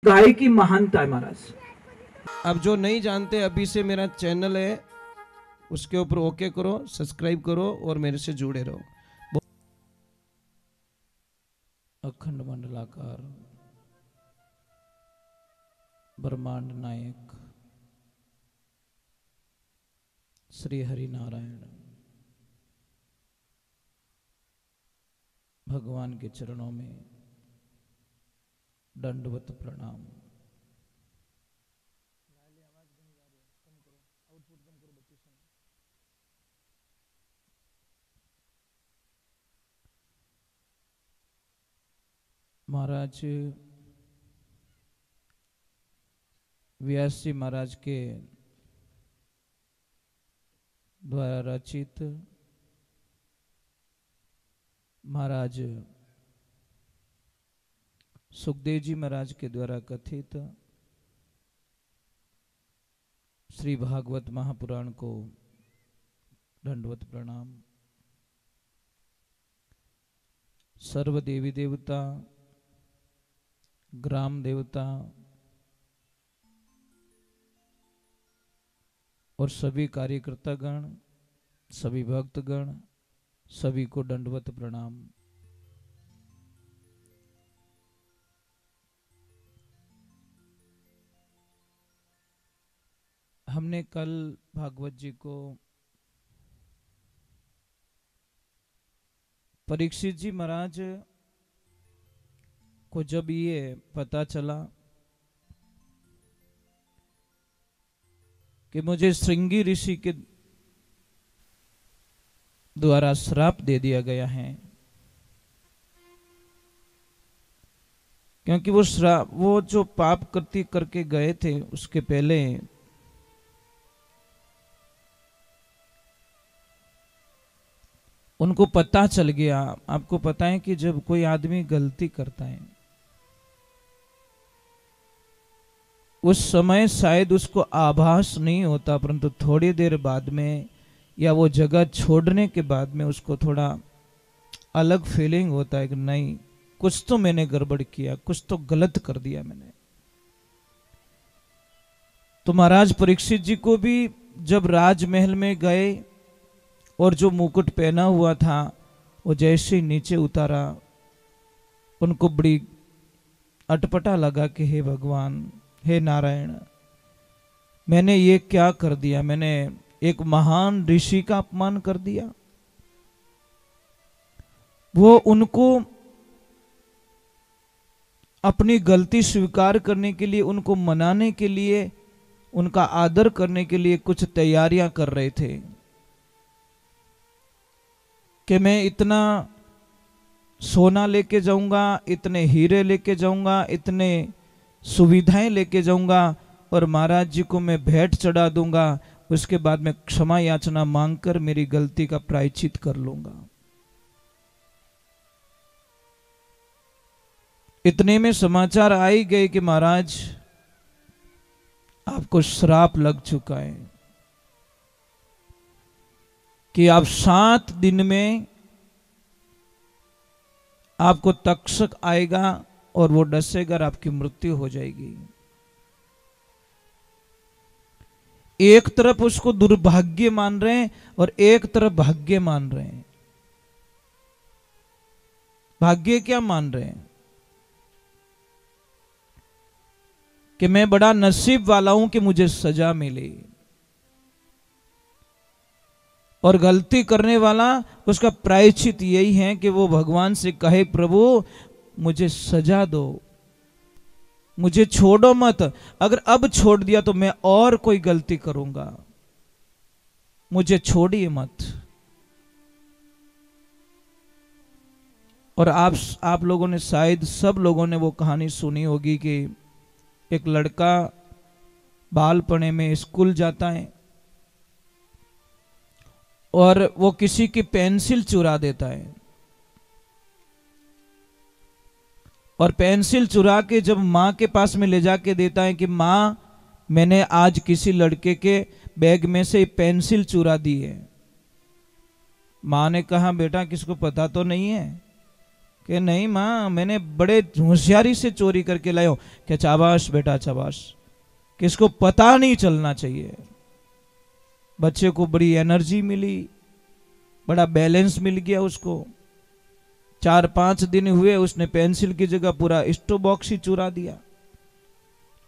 गाय की महानता है महाराज। अब जो नहीं जानते, अभी से मेरा चैनल है, उसके ऊपर ओके करो, सब्सक्राइब करो और मेरे से जुड़े रहो। अखंड मंडलाकार ब्रह्मांड नायक श्री हरि नारायण भगवान के चरणों में दंडवत प्रणाम। महाराज व्यास जी महाराज के द्वारा रचित, महाराज सुखदेव जी महाराज के द्वारा कथित श्री भागवत महापुराण को दंडवत प्रणाम। सर्व देवी देवता, ग्राम देवता और सभी कार्यकर्ता गण, सभी भक्तगण, सभी को दंडवत प्रणाम। हमने कल भागवत जी को परीक्षित जी महाराज को जब ये पता चला कि मुझे श्रृंगी ऋषि के द्वारा श्राप दे दिया गया है, क्योंकि वो जो पाप करके गए थे उसके पहले उनको पता चल गया। आपको पता है कि जब कोई आदमी गलती करता है उस समय शायद उसको आभास नहीं होता, परंतु थोड़ी देर बाद में या वो जगह छोड़ने के बाद में उसको थोड़ा अलग फीलिंग होता है कि नहीं, कुछ तो मैंने गड़बड़ किया, कुछ तो गलत कर दिया मैंने। तो महाराज परीक्षित जी को भी जब राजमहल में गए और जो मुकुट पहना हुआ था वो जैसे ही नीचे उतारा, उनको बड़ी अटपटा लगा कि हे भगवान, हे नारायण, मैंने ये क्या कर दिया? मैंने एक महान ऋषि का अपमान कर दिया। वो उनको अपनी गलती स्वीकार करने के लिए, उनको मनाने के लिए, उनका आदर करने के लिए कुछ तैयारियां कर रहे थे कि मैं इतना सोना लेके जाऊंगा, इतने हीरे लेके जाऊंगा, इतने सुविधाएं लेके जाऊंगा और महाराज जी को मैं भेंट चढ़ा दूंगा, उसके बाद मैं क्षमा याचना मांगकर मेरी गलती का प्रायश्चित कर लूंगा। इतने में समाचार आ ही गए कि महाराज आपको श्राप लग चुका है कि आप 7 दिन में आपको तक्षक आएगा और वो डसेगा और आपकी मृत्यु हो जाएगी। एक तरफ उसको दुर्भाग्य मान रहे हैं और एक तरफ भाग्य मान रहे हैं। भाग्य क्या मान रहे हैं कि मैं बड़ा नसीब वाला हूं कि मुझे सजा मिली, और गलती करने वाला उसका प्रायश्चित यही है कि वो भगवान से कहे, प्रभु मुझे सजा दो, मुझे छोड़ो मत, अगर अब छोड़ दिया तो मैं और कोई गलती करूंगा, मुझे छोड़िए मत। और आप लोगों ने, शायद सब लोगों ने वो कहानी सुनी होगी कि एक लड़का बालपने में स्कूल जाता है और वो किसी की पेंसिल चुरा देता है, और पेंसिल चुरा के जब माँ के पास में ले जाके देता है कि माँ मैंने आज किसी लड़के के बैग में से पेंसिल चुरा दी है। माँ ने कहा बेटा किसको पता तो नहीं है? कि नहीं माँ, मैंने बड़े होशियारी से चोरी करके लाया हूं। क्या शाबाश बेटा शाबाश, किसको पता नहीं चलना चाहिए। बच्चे को बड़ी एनर्जी मिली, बड़ा बैलेंस मिल गया उसको। 4-5 दिन हुए, उसने पेंसिल की जगह पूरा स्टो बॉक्स ही चुरा दिया।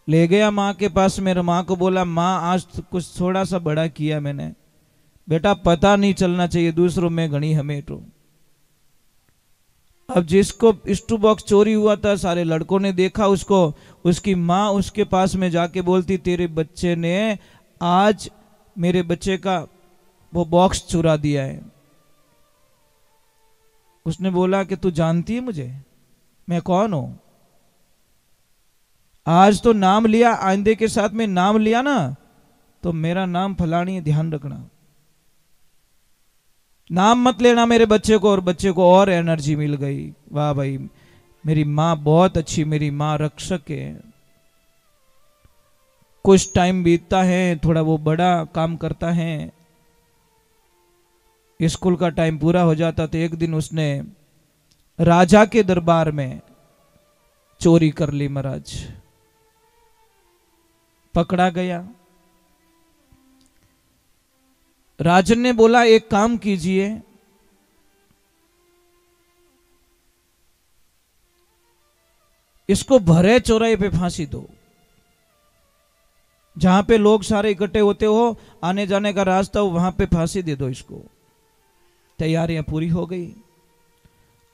ले गया माँ के पास, मेरे माँ को बोला माँ आज तो कुछ थोड़ा सा बड़ा किया मैंने। बेटा पता नहीं चलना चाहिए, दूसरों में घनी हमेटो। अब जिसको स्टू बॉक्स चोरी हुआ था, सारे लड़कों ने देखा उसको। उसकी माँ उसके पास में जाके बोलती तेरे बच्चे ने आज मेरे बच्चे का वो बॉक्स चुरा दिया है। उसने बोला कि तू जानती है मुझे, मैं कौन हूं? आज तो नाम लिया, आइंदे के साथ में नाम लिया ना तो मेरा नाम फलानी है, ध्यान रखना। नाम मत लेना मेरे बच्चे को। और बच्चे को और एनर्जी मिल गई। वाह भाई, मेरी माँ बहुत अच्छी, मेरी माँ रक्षक है। कुछ टाइम बीतता है, थोड़ा वो बड़ा काम करता है, स्कूल का टाइम पूरा हो जाता। तो एक दिन उसने राजा के दरबार में चोरी कर ली महाराज। पकड़ा गया। राजन ने बोला एक काम कीजिए, इसको भरे चौराहे पे फांसी दो, जहां पे लोग सारे इकट्ठे होते हो, आने जाने का रास्ता हो, वहां पे फांसी दे दो इसको। तैयारियां पूरी हो गई।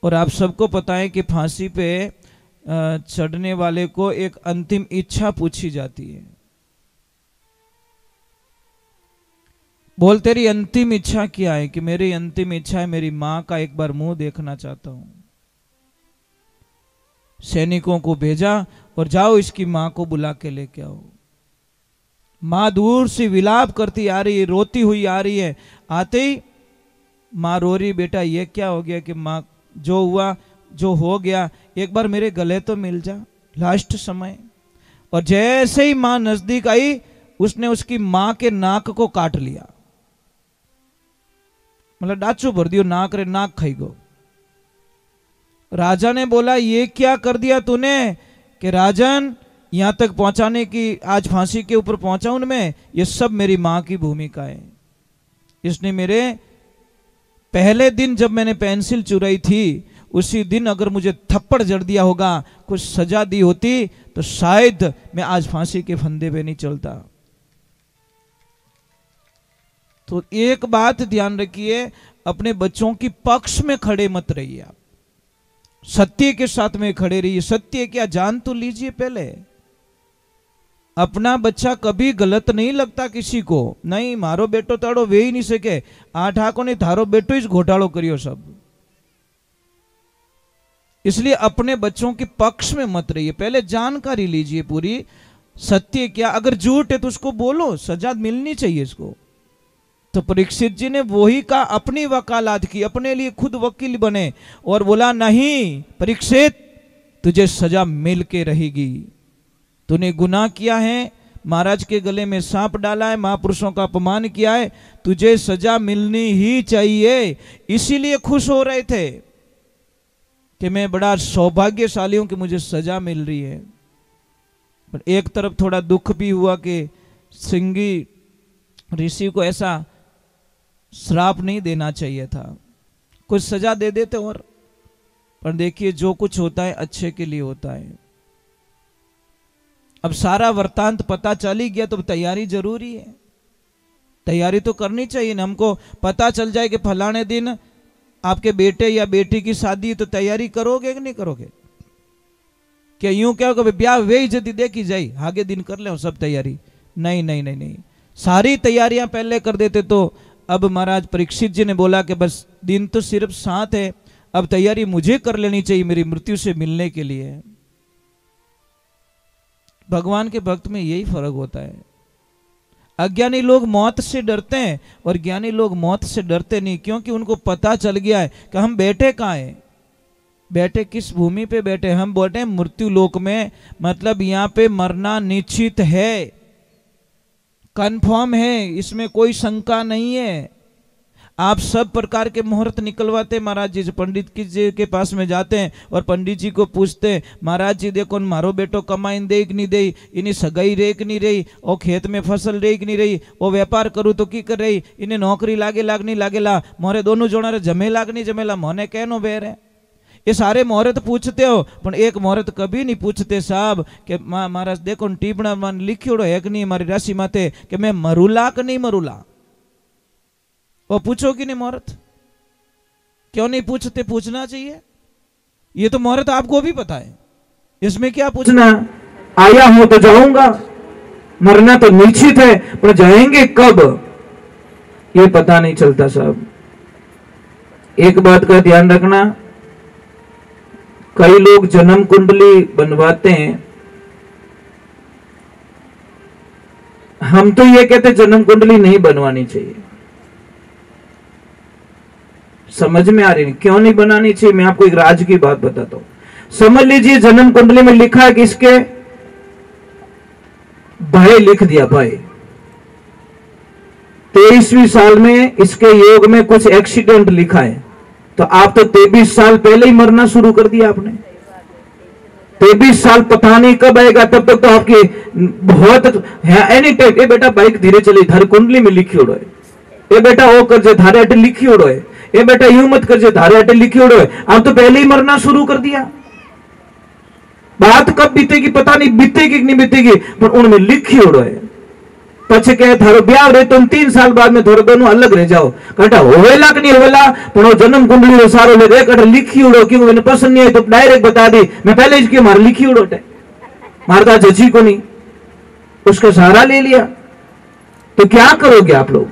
और आप सबको पता है कि फांसी पे चढ़ने वाले को एक अंतिम इच्छा पूछी जाती है। बोल तेरी अंतिम इच्छा क्या है? कि मेरी अंतिम इच्छा है मेरी मां का एक बार मुंह देखना चाहता हूं। सैनिकों को भेजा और जाओ इसकी मां को बुला के लेके आओ। मां दूर से विलाप करती आ रही है, रोती हुई आ रही है। आते ही मां रो रही, बेटा ये क्या हो गया? कि मां जो हुआ जो हो गया, एक बार मेरे गले तो मिल जा, लास्ट समय। और जैसे ही मां नजदीक आई, उसने उसकी मां के नाक को काट लिया, मतलब डाचू भर दियो, नाक रे नाक खाई गो। राजा ने बोला ये क्या कर दिया तूने? कि राजन यहां तक पहुंचाने की, आज फांसी के ऊपर पहुंचाऊं मैं, ये सब मेरी मां की भूमिका है। इसने मेरे पहले दिन जब मैंने पेंसिल चुराई थी, उसी दिन अगर मुझे थप्पड़ जड़ दिया होगा, कुछ सजा दी होती, तो शायद मैं आज फांसी के फंदे पे नहीं चलता। तो एक बात ध्यान रखिए, अपने बच्चों की पक्ष में खड़े मत रहिए आप, सत्य के साथ में खड़े रहिए। सत्य क्या, जान तो लीजिए पहले। अपना बच्चा कभी गलत नहीं लगता किसी को। नहीं, मारो बेटो ताड़ो वे ही नहीं सके, आठ आंखों ने थारो बेटो ही घोटालो करियो सब। इसलिए अपने बच्चों के पक्ष में मत रहिए, पहले जानकारी लीजिए पूरी। सत्य क्या, अगर झूठ है तो उसको बोलो, सजा मिलनी चाहिए इसको। तो परीक्षित जी ने वही का अपनी वकालत की, अपने लिए खुद वकील बने और बोला नहीं परीक्षित, तुझे सजा मिल के रहेगी। तूने गुनाह किया है, महाराज के गले में सांप डाला है, महापुरुषों का अपमान किया है, तुझे सजा मिलनी ही चाहिए। इसीलिए खुश हो रहे थे कि मैं बड़ा सौभाग्यशाली हूं कि मुझे सजा मिल रही है। पर एक तरफ थोड़ा दुख भी हुआ कि सिंगी ऋषि को ऐसा श्राप नहीं देना चाहिए था, कुछ सजा दे देते। और पर देखिए जो कुछ होता है अच्छे के लिए होता है। अब सारा वृत्तांत पता चल ही गया तो तैयारी जरूरी है, तैयारी तो करनी चाहिए ना। हमको पता चल जाए कि फलाने दिन आपके बेटे या बेटी की शादी है, तो तैयारी करोगे कि नहीं करोगे? क्या यूं क्या होगा ब्याह वे यदि देखी जाए, आगे दिन कर ले सब तैयारी? नहीं नहीं नहीं नहीं, सारी तैयारियां पहले कर देते। तो अब महाराज परीक्षित जी ने बोला कि बस दिन तो सिर्फ 7 है, अब तैयारी मुझे कर लेनी चाहिए मेरी मृत्यु से मिलने के लिए। भगवान के भक्त में यही फर्क होता है। अज्ञानी लोग मौत से डरते हैं और ज्ञानी लोग मौत से डरते नहीं, क्योंकि उनको पता चल गया है कि हम बैठे कहाँ हैं, बैठे किस भूमि पे बैठे। हम बैठे मृत्यु लोक में, मतलब यहां पे मरना निश्चित है, कंफर्म है, इसमें कोई शंका नहीं है। आप सब प्रकार के मुहूर्त निकलवाते महाराज जी। पंडित जी के पास में जाते हैं और पंडित जी को पूछते हैं, महाराज जी देखो मारो बेटो कमाई दे कि नहीं दे, इन्हें सगाई रे कि नहीं रही, और खेत में फसल रे कि नहीं रही, वो व्यापार करूँ तो की कर रही, इन्हें नौकरी लागे लाग नहीं लागेला, मोरे दोनों जोड़ा जमे लाग नहीं जमेला, मोने कहनो बेर है। ये सारे मुहूर्त पूछते हो, पर एक मुहूर्त कभी नहीं पूछते साहब कि महाराज देखो टीपणा मन लिखियोड़ो है कि नहीं हमारी राशि माते कि मैं मरूला कि नहीं मरूला, वो पूछो कि नहीं मुहूर्त? क्यों नहीं पूछते? पूछना चाहिए। ये तो मुहूर्त आपको भी पता है, इसमें क्या पूछना? आया हूं तो जाऊंगा, मरना तो निश्चित है, पर जाएंगे कब ये पता नहीं चलता साहब। एक बात का ध्यान रखना, कई लोग जन्म कुंडली बनवाते हैं, हम तो ये कहते जन्म कुंडली नहीं बनवानी चाहिए। समझ में आ रही नहीं क्यों नहीं बनानी चाहिए? मैं आपको एक राज की बात बताता हूं। समझ लीजिए जन्म कुंडली में लिखा है कि इसके भाई लिख दिया, भाई 23वीं साल में इसके योग में कुछ एक्सीडेंट लिखा है, तो आप तो 23 साल पहले ही मरना शुरू कर दिया आपने। 23 साल पता नहीं कब आएगा, तब तक तो आपकी बहुत एनी टाइम। ए बेटा बाइक धीरे चली, धारे कुंडली में लिखी उड़ो है, ए बेटा वो कर जे धारे अटे लिखी उड़ो है, ए बेटा यूं मत कर जे धारे अटे लिखी उड़ो है। आप तो पहले ही मरना शुरू कर दिया। बात कब बीतेगी पता नहीं, बीतेगी कि नहीं बीतेगी, पर उनमें लिखी उड़ो है। पछे कहे थारो ब्याह रे तुम 3 साल बाद में थोड़े दोनों अलग रह जाओ, कटा होवेला कि नहीं होवेला, पर वो जन्म कुंडली रो सारो ले रे कटा लिखी उड़ो, क्यों मैंने पसंद नहीं आई तो डायरेक्ट बता दी, मैं पहले इसकी मार लिखी उड़ो टे मारता जजी को नहीं, उसका सहारा ले लिया। तो क्या करोगे आप लोग?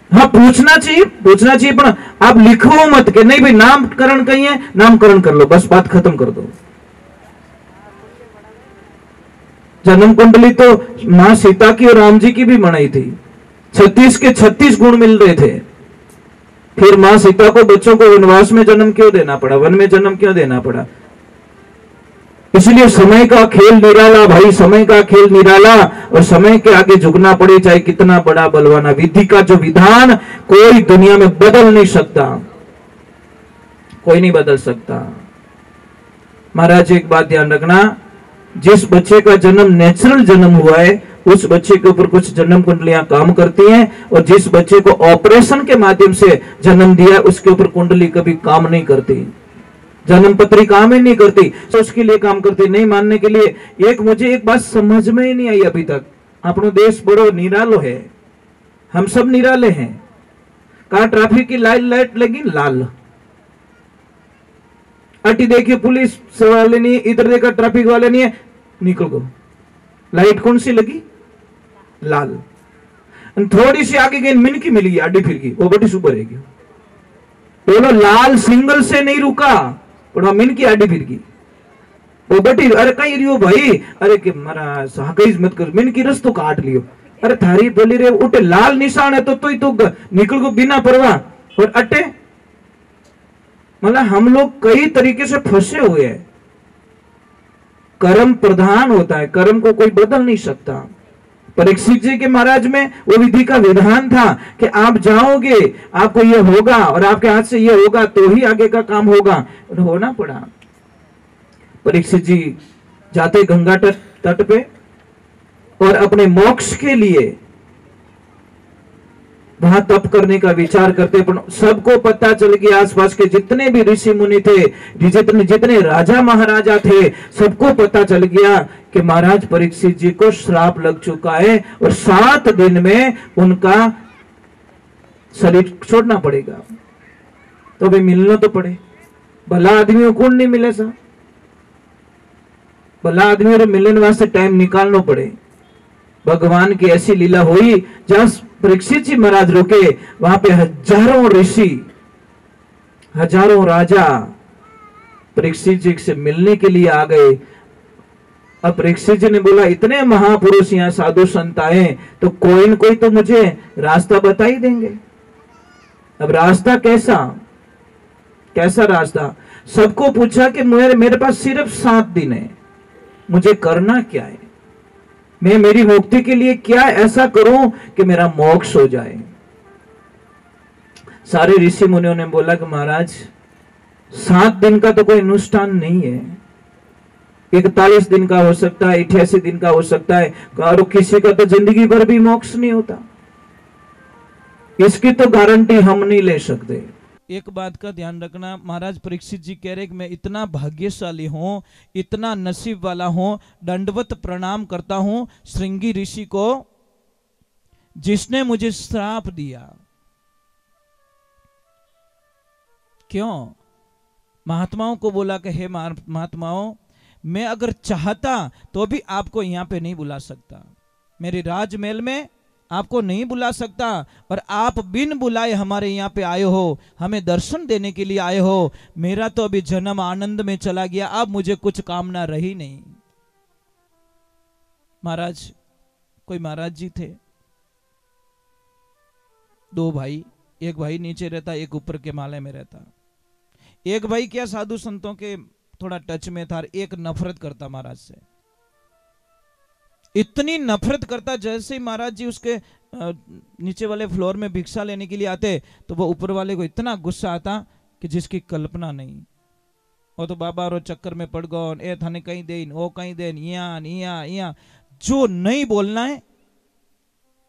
हाँ पूछना चाहिए, पूछना चाहिए, पर आप लिखो मत कि नहीं भाई नामकरण कहीं है, नामकरण कर लो, बस बात खत्म कर दो। जन्म कुंडली तो मां सीता की और राम जी की भी बनाई थी, 36 के 36 गुण मिल रहे थे। फिर मां सीता को बच्चों को वनवास में जन्म क्यों देना पड़ा, वन में जन्म क्यों देना पड़ा? इसलिए समय का खेल निराला भाई, समय का खेल निराला, और समय के आगे झुकना पड़े चाहे कितना बड़ा बलवाना। विधि का जो विधान कोई दुनिया में बदल नहीं सकता, कोई नहीं बदल सकता। महाराज एक बात ध्यान रखना, जिस बच्चे का जन्म नेचुरल जन्म हुआ है उस बच्चे के ऊपर कुछ जन्म कुंडलियां काम करती हैं, और जिस बच्चे को ऑपरेशन के माध्यम से जन्म दिया उसके ऊपर कुंडली कभी काम नहीं करती, जन्म पत्री काम ही नहीं करती, तो उसके लिए काम करती नहीं मानने के लिए। मुझे एक बात समझ में ही नहीं आई अभी तक, अपनो देश बड़ो निरालो है, हम सब निराले हैं। कहा ट्रैफिक की लाइट लगी लाल, अटी देखिए पुलिस वाले नहीं, इधर देखा ट्रैफिक वाले नहीं है, निकल गो। लाइट कौन सी लगी? लाल। थोड़ी सी आगे गई मिनकी मिल गई, आडी फिर गई, वो बड़ी सुपर रहेगी। बोलो लाल सिंगल से नहीं रुका, पर मिनकी आडी फिर गई, वो बटी। अरे कहीं रियो भाई, अरे कि मरा साकईज मत कर, मिनकी रस्तो काट लियो। अरे थारी बोली रे उठे लाल निशान है तो ही तो निकल गो बिना परवाह, और अटे मतलब हम लोग कई तरीके से फंसे हुए हैं। कर्म प्रधान होता है, कर्म को कोई बदल नहीं सकता। परीक्षित जी के महाराज में वो विधि का विधान था कि आप जाओगे, आपको ये होगा, और आपके हाथ से ये होगा तो ही आगे का काम होगा, होना पड़ा। परीक्षित जी जाते गंगा तट पे और अपने मोक्ष के लिए वहां तप करने का विचार करते, पर सबको पता चल गया, आसपास के जितने भी ऋषि मुनि थे, जितने राजा महाराजा थे, सबको पता चल गया कि महाराज परीक्षित जी को श्राप लग चुका है और 7 दिन में उनका शरीर छोड़ना पड़ेगा। तो भाई मिलना तो पड़े, भला आदमियों को नहीं मिले सा, भला आदमियों को मिलने वास्ते टाइम निकालना पड़े। भगवान की ऐसी लीला हुई, जहां परीक्षित जी महाराज रुके वहां पे हजारों ऋषि, हजारों राजा परीक्षित जी से मिलने के लिए आ गए। अब परीक्षित जी ने बोला, इतने महापुरुष यहाँ साधु संत आए तो कोई न कोई तो मुझे रास्ता बता ही देंगे। अब रास्ता कैसा कैसा रास्ता? सबको पूछा कि मेरे पास सिर्फ 7 दिन है, मुझे करना क्या है, मैं मेरी मुक्ति के लिए क्या ऐसा करूं कि मेरा मोक्ष हो जाए। सारे ऋषि मुनियों ने बोला कि महाराज 7 दिन का तो कोई अनुष्ठान नहीं है, 41 दिन का हो सकता है, 88 दिन का हो सकता है, और किसी का तो जिंदगी भर भी मोक्ष नहीं होता, इसकी तो गारंटी हम नहीं ले सकते। एक बात का ध्यान रखना, महाराज परीक्षित जी कह रहे कि मैं इतना भाग्यशाली हूं, इतना नसीब वाला हूं, दंडवत प्रणाम करता हूं श्रृंगी ऋषि को जिसने मुझे श्राप दिया। क्यों? महात्माओं को बोला कि हे महात्माओं, मैं अगर चाहता तो भी आपको यहां पे नहीं बुला सकता, मेरे राजमहल में आपको नहीं बुला सकता, और आप बिन बुलाए हमारे यहाँ पे आए हो, हमें दर्शन देने के लिए आए हो। मेरा तो अभी जन्म आनंद में चला गया, अब मुझे कुछ कामना रही नहीं। महाराज, कोई महाराज जी थे, 2 भाई, एक भाई नीचे रहता, एक ऊपर के माले में रहता। एक भाई क्या साधु संतों के थोड़ा टच में था, एक नफरत करता महाराज से, इतनी नफरत करता, जैसे ही महाराज जी उसके नीचे वाले फ्लोर में भिक्षा लेने के लिए आते तो वो ऊपर वाले को इतना गुस्सा आता कि जिसकी कल्पना नहीं। वो तो बाबा रो चक्कर में पड़ गो, ए थाने कहीं दे, वो कहीं दे, यहाँ जो नहीं बोलना है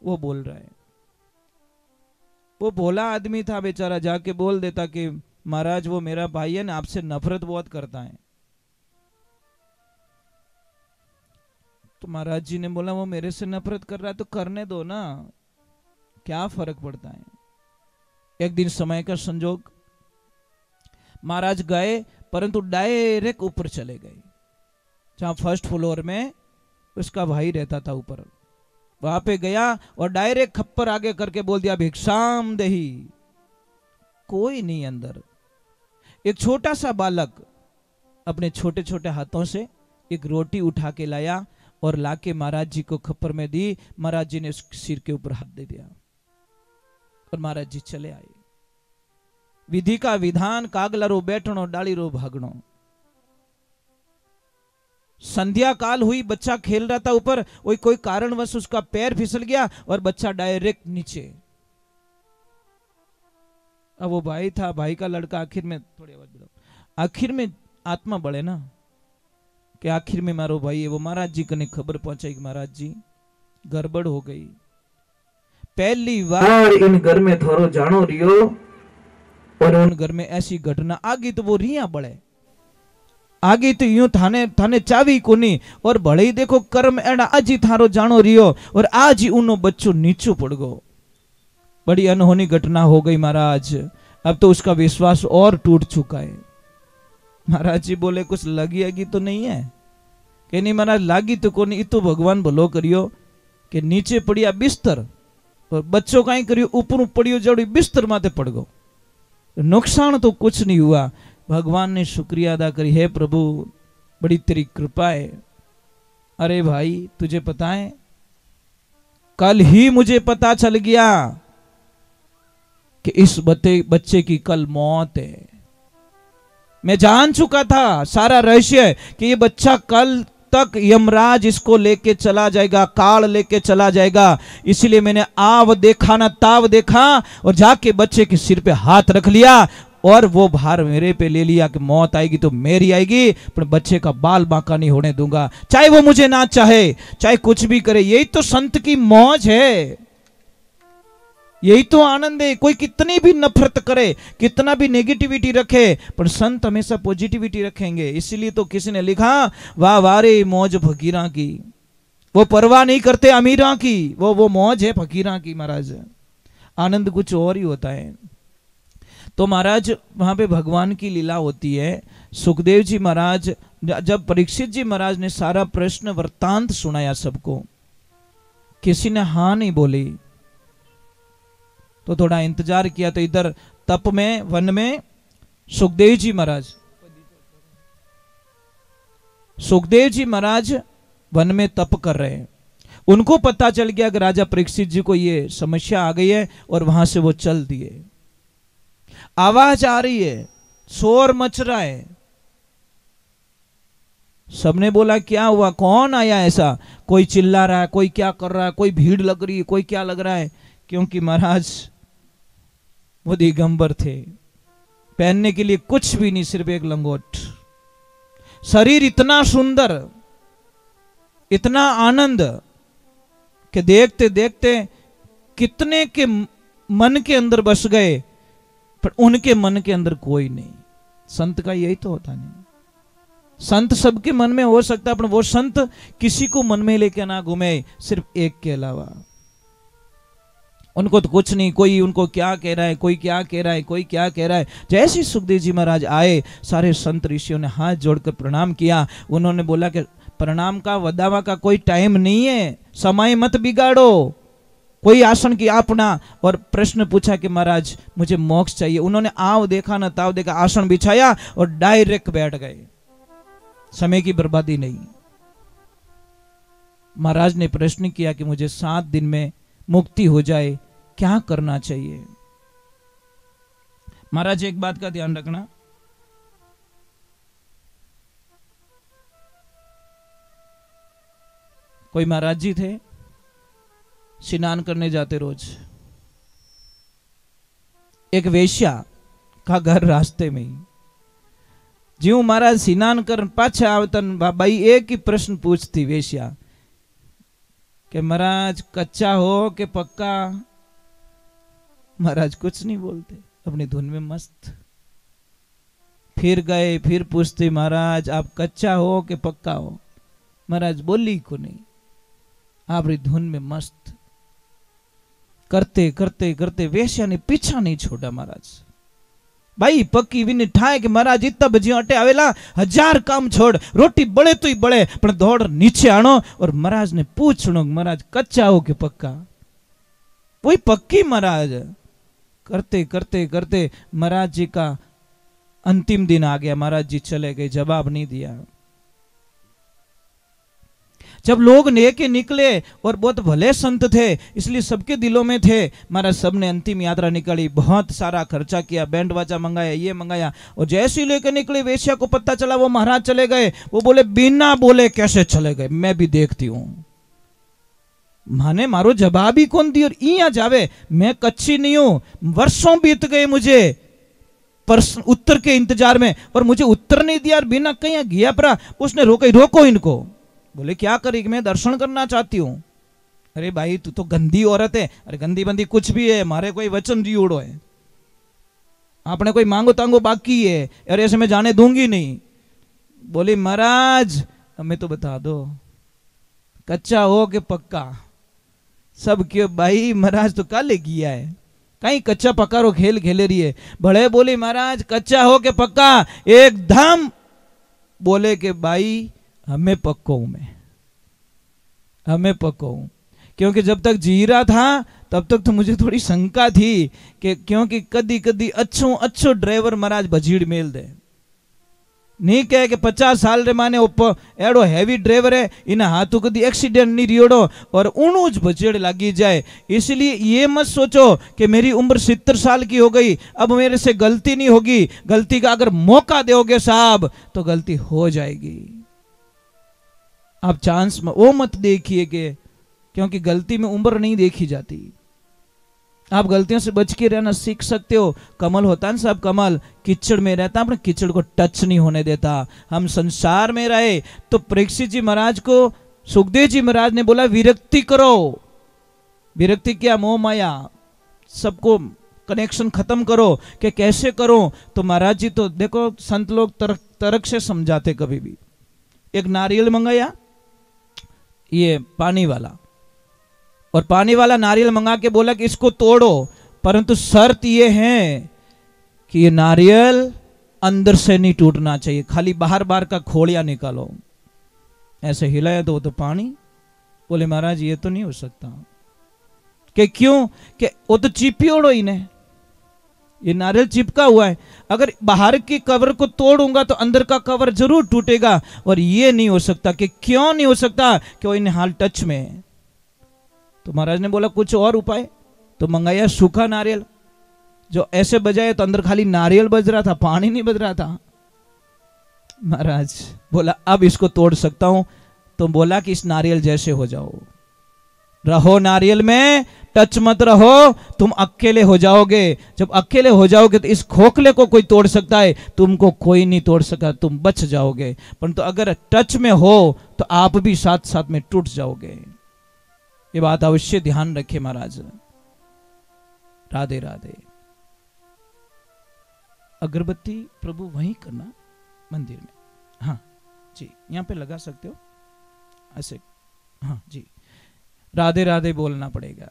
वो बोल रहा है। वो भोला आदमी था बेचारा, जाके बोल देता कि महाराज वो मेरा भाई है ना, आपसे नफरत बहुत करता है। तो महाराज जी ने बोला वो मेरे से नफरत कर रहा है तो करने दो ना, क्या फर्क पड़ता है। एक दिन समय का संजोग, महाराज गए परंतु डायरेक्ट ऊपर चले गए, जहां फर्स्ट फ्लोर में उसका भाई रहता था ऊपर, वहां पे गया और डायरेक्ट खप्पर आगे करके बोल दिया भिक्षाम देही। कोई नहीं अंदर। एक छोटा सा बालक अपने छोटे छोटे हाथों से एक रोटी उठा के लाया और लाके महाराज जी को खप्पर में दी। महाराज जी ने उसके सिर के ऊपर हाथ दे दिया और महाराज जी चले आए। विधि का विधान, कागला रो बैठनो, डाली रो भागनो। संध्या काल हुई, बच्चा खेल रहा था ऊपर, कोई कारणवश उसका पैर फिसल गया और बच्चा डायरेक्ट नीचे। अब वो भाई था, भाई का लड़का, आखिर में थोड़ी आवाज बढ़ाओ, आखिर में आत्मा बढ़े ना कि आखिर में मारो भाई है, वो महाराज जी कने खबर पहुंचाई कि महाराज जी गड़बड़ हो गई। पहली बार इन घर में थोरो जानो रियो, और उन घर में ऐसी घटना आ गई तो वो रिया बढ़े आ गई तो यूं थाने चावी कोनी, और भले ही देखो कर्म एड़ा आज ही थारो जानो रियो और आज ही उनो बच्चो नीचो पड़ गो। बड़ी अनहोनी घटना हो गई महाराज। अब तो उसका विश्वास और टूट चुका है। महाराज जी बोले कुछ लगी तो नहीं है? कि नहीं महाराज, लागी तो कोनी, तो भगवान भलो करियो कि नीचे पड़िया बिस्तर और बच्चों का ही करियो ऊपर पड़ियो जड़ी बिस्तर माथे पड़ गो, नुकसान तो कुछ नहीं हुआ। भगवान ने शुक्रिया अदा करी, हे प्रभु बड़ी तेरी कृपा है। अरे भाई तुझे पता है, कल ही मुझे पता चल गया कि इस बच्चे की कल मौत है। मैं जान चुका था सारा रहस्य कि ये बच्चा कल तक यमराज इसको लेके चला जाएगा, काल लेके चला जाएगा। इसलिए मैंने आव देखा ना ताव देखा और जाके बच्चे के सिर पे हाथ रख लिया और वो भार मेरे पे ले लिया कि मौत आएगी तो मेरी आएगी, पर बच्चे का बाल बांका नहीं होने दूंगा, चाहे वो मुझे ना चाहे, चाहे कुछ भी करे। यही तो संत की मौज है, यही तो आनंद है। कोई कितनी भी नफरत करे, कितना भी नेगेटिविटी रखे, पर संत हमेशा पॉजिटिविटी रखेंगे। इसीलिए तो किसी ने लिखा, वाह वारे मौज फकीरा की, वो परवाह नहीं करते अमीरा की, वो मौज है फकीरा की। महाराज आनंद कुछ और ही होता है। तो महाराज वहां पे भगवान की लीला होती है। सुखदेव जी महाराज, जब परीक्षित जी महाराज ने सारा प्रश्न वृत्तांत सुनाया सबको, किसी ने हाँ नहीं बोली, तो थोड़ा इंतजार किया। तो इधर तप में, वन में सुखदेव जी महाराज वन में तप कर रहे हैं। उनको पता चल गया कि राजा परीक्षित जी को ये समस्या आ गई है और वहां से वो चल दिए। आवाज आ रही है, शोर मच रहा है। सबने बोला क्या हुआ, कौन आया ऐसा? कोई चिल्ला रहा है, कोई क्या कर रहा है, कोई भीड़ लग रही है, कोई क्या लग रहा है। क्योंकि महाराज वो दिगंबर थे, पहनने के लिए कुछ भी नहीं, सिर्फ एक लंगोट। शरीर इतना सुंदर, इतना आनंद कि देखते देखते कितने के मन के अंदर बस गए, पर उनके मन के अंदर कोई नहीं। संत का यही तो होता नहीं। संत सबके मन में हो सकता है, पर वो संत किसी को मन में लेके ना घूमे, सिर्फ एक के अलावा। उनको तो कुछ नहीं, कोई उनको क्या कह रहा है, कोई क्या कह रहा है, कोई क्या कह रहा है। जैसे ही सुखदेव जी महाराज आए, सारे संत ऋषियों ने हाथ जोड़कर प्रणाम किया। उन्होंने बोला कि प्रणाम का वदावा का कोई टाइम नहीं है, समय मत बिगाड़ो, कोई आसन की अपना। और प्रश्न पूछा कि महाराज मुझे मोक्ष चाहिए। उन्होंने आव देखा न ताव देखा, आसन बिछाया और डायरेक्ट बैठ गए, समय की बर्बादी नहीं। महाराज ने प्रश्न किया कि मुझे 7 दिन में मुक्ति हो जाए, क्या करना चाहिए। महाराज एक बात का ध्यान रखना, कोई महाराज जी थे, स्नान करने जाते रोज। एक वेश्या का घर रास्ते में ही। ज्यों महाराज स्नान कर पाछा आवतन भाई एक ही प्रश्न पूछती वेश्या कि महाराज कच्चा हो कि पक्का। महाराज कुछ नहीं बोलते, अपनी धुन में मस्त। फिर गए, फिर पूछते महाराज आप कच्चा हो कि पक्का हो। महाराज बोली को नहीं, आप धुन में मस्त। करते करते करते वेश्या ने पीछा नहीं छोड़ा। महाराज भाई पक्की भी ठाए कि महाराज इतना बजे अटे आवेला, 1000 काम छोड़, रोटी बड़े तो ही बड़े, पर दौड़ नीचे आनो। और महाराज ने पूछनो महाराज कच्चा हो कि पक्का। वही पक्की। महाराज करते करते करते महाराज जी का अंतिम दिन आ गया, महाराज जी चले गए, जवाब नहीं दिया। जब लोग लेके निकले, और बहुत भले संत थे इसलिए सबके दिलों में थे, महाराज सबने अंतिम यात्रा निकाली, बहुत सारा खर्चा किया, बैंड बाजा मंगाया, ये मंगाया। और जैसे ही लेके निकले, वेश्या को पता चला वो महाराज चले गए। वो बोले बिना बोले कैसे चले गए, मैं भी देखती हूं। माने मारो जवाब ही कौन दी, और इया जावे। मैं कच्ची नहीं हूं, वर्षों बीत गए मुझे उत्तर के इंतजार में, और मुझे उत्तर नहीं दिया, और बिना कहीं गया परा। उसने रोको इनको। बोले क्या करेगी, मैं दर्शन करना चाहती हूं। अरे भाई तू तो गंदी औरत है। अरे गंदी बंदी कुछ भी है, मारे कोई वचन दियोड़ो है, आपने कोई मांगो तांगो बाकी है, अरे ऐसे मैं जाने दूंगी नहीं। बोली महाराज हमें तो बता दो कच्चा हो कि पक्का। सब क्यों भाई, महाराज तो काले किया है, कहीं कच्चा पक्का रो खेल खेले रही है। बड़े बोले महाराज कच्चा हो के पक्का, एकदम बोले कि भाई हमें पक्को हूं, मैं हमें पक्को हूं। क्योंकि जब तक जी रहा था तब तक तो मुझे थोड़ी शंका थी कि क्योंकि कदी कदी अच्छो ड्राइवर महाराज भजीड़ मेल दे, नहीं कहे कि 50 साल रे माने एड़ो हैवी ड्राइवर है, इन्हें हाथों कदी एक्सीडेंट नहीं रियोड़ो और उणूज भजेड़ लगी जाए। इसलिए ये मत सोचो कि मेरी उम्र 70 साल की हो गई, अब मेरे से गलती नहीं होगी। गलती का अगर मौका दोगे साहब तो गलती हो जाएगी। आप चांस में वो मत देखिए कि, क्योंकि गलती में उम्र नहीं देखी जाती। आप गलतियों से बच के रहना सीख सकते हो। कमल होता है ना साहब, कमल कीचड़ में रहता, अपने कीचड़ को टच नहीं होने देता। हम संसार में रहे तो परीक्षित जी महाराज को सुखदेव जी महाराज ने बोला विरक्ति करो। विरक्ति क्या, मोह माया, सबको कनेक्शन खत्म करो। कि कैसे करो, तो महाराज जी तो देखो संत लोग तर्क से समझाते। कभी भी एक नारियल मंगाया, ये पानी वाला, और पानी वाला नारियल मंगा के बोला कि इसको तोड़ो, परंतु शर्त ये है कि ये नारियल अंदर से नहीं टूटना चाहिए, खाली बाहर बाहर का खोलिया निकालो। ऐसे हिलाया तो वो तो पानी। बोले महाराज ये तो नहीं हो सकता। कि क्यों, कि वो तो चिपियोड़ो ही ने, ये नारियल चिपका हुआ है, अगर बाहर की कवर को तोड़ूंगा तो अंदर का कवर जरूर टूटेगा, और ये नहीं हो सकता। कि क्यों नहीं हो सकता, कि वो इन हाल टच में है। तो महाराज ने बोला कुछ और उपाय, तो मंगाया सूखा नारियल, जो ऐसे बजाए तो अंदर खाली नारियल बज रहा था, पानी नहीं बज रहा था। महाराज बोला अब इसको तोड़ सकता हूं, तो बोला कि इस नारियल जैसे हो जाओ। रहो नारियल में, टच मत रहो, तुम अकेले हो जाओगे। जब अकेले हो जाओगे तो इस खोखले को कोई तोड़ सकता है, तुमको कोई नहीं तोड़ सका, तुम बच जाओगे। परंतु अगर टच में हो तो आप भी साथ साथ में टूट जाओगे। ये बात अवश्य ध्यान रखे महाराज। राधे राधे। अगरबत्ती प्रभु वहीं करना मंदिर में। हाँ जी, यहाँ पे लगा सकते हो ऐसे। हाँ जी, राधे राधे बोलना पड़ेगा,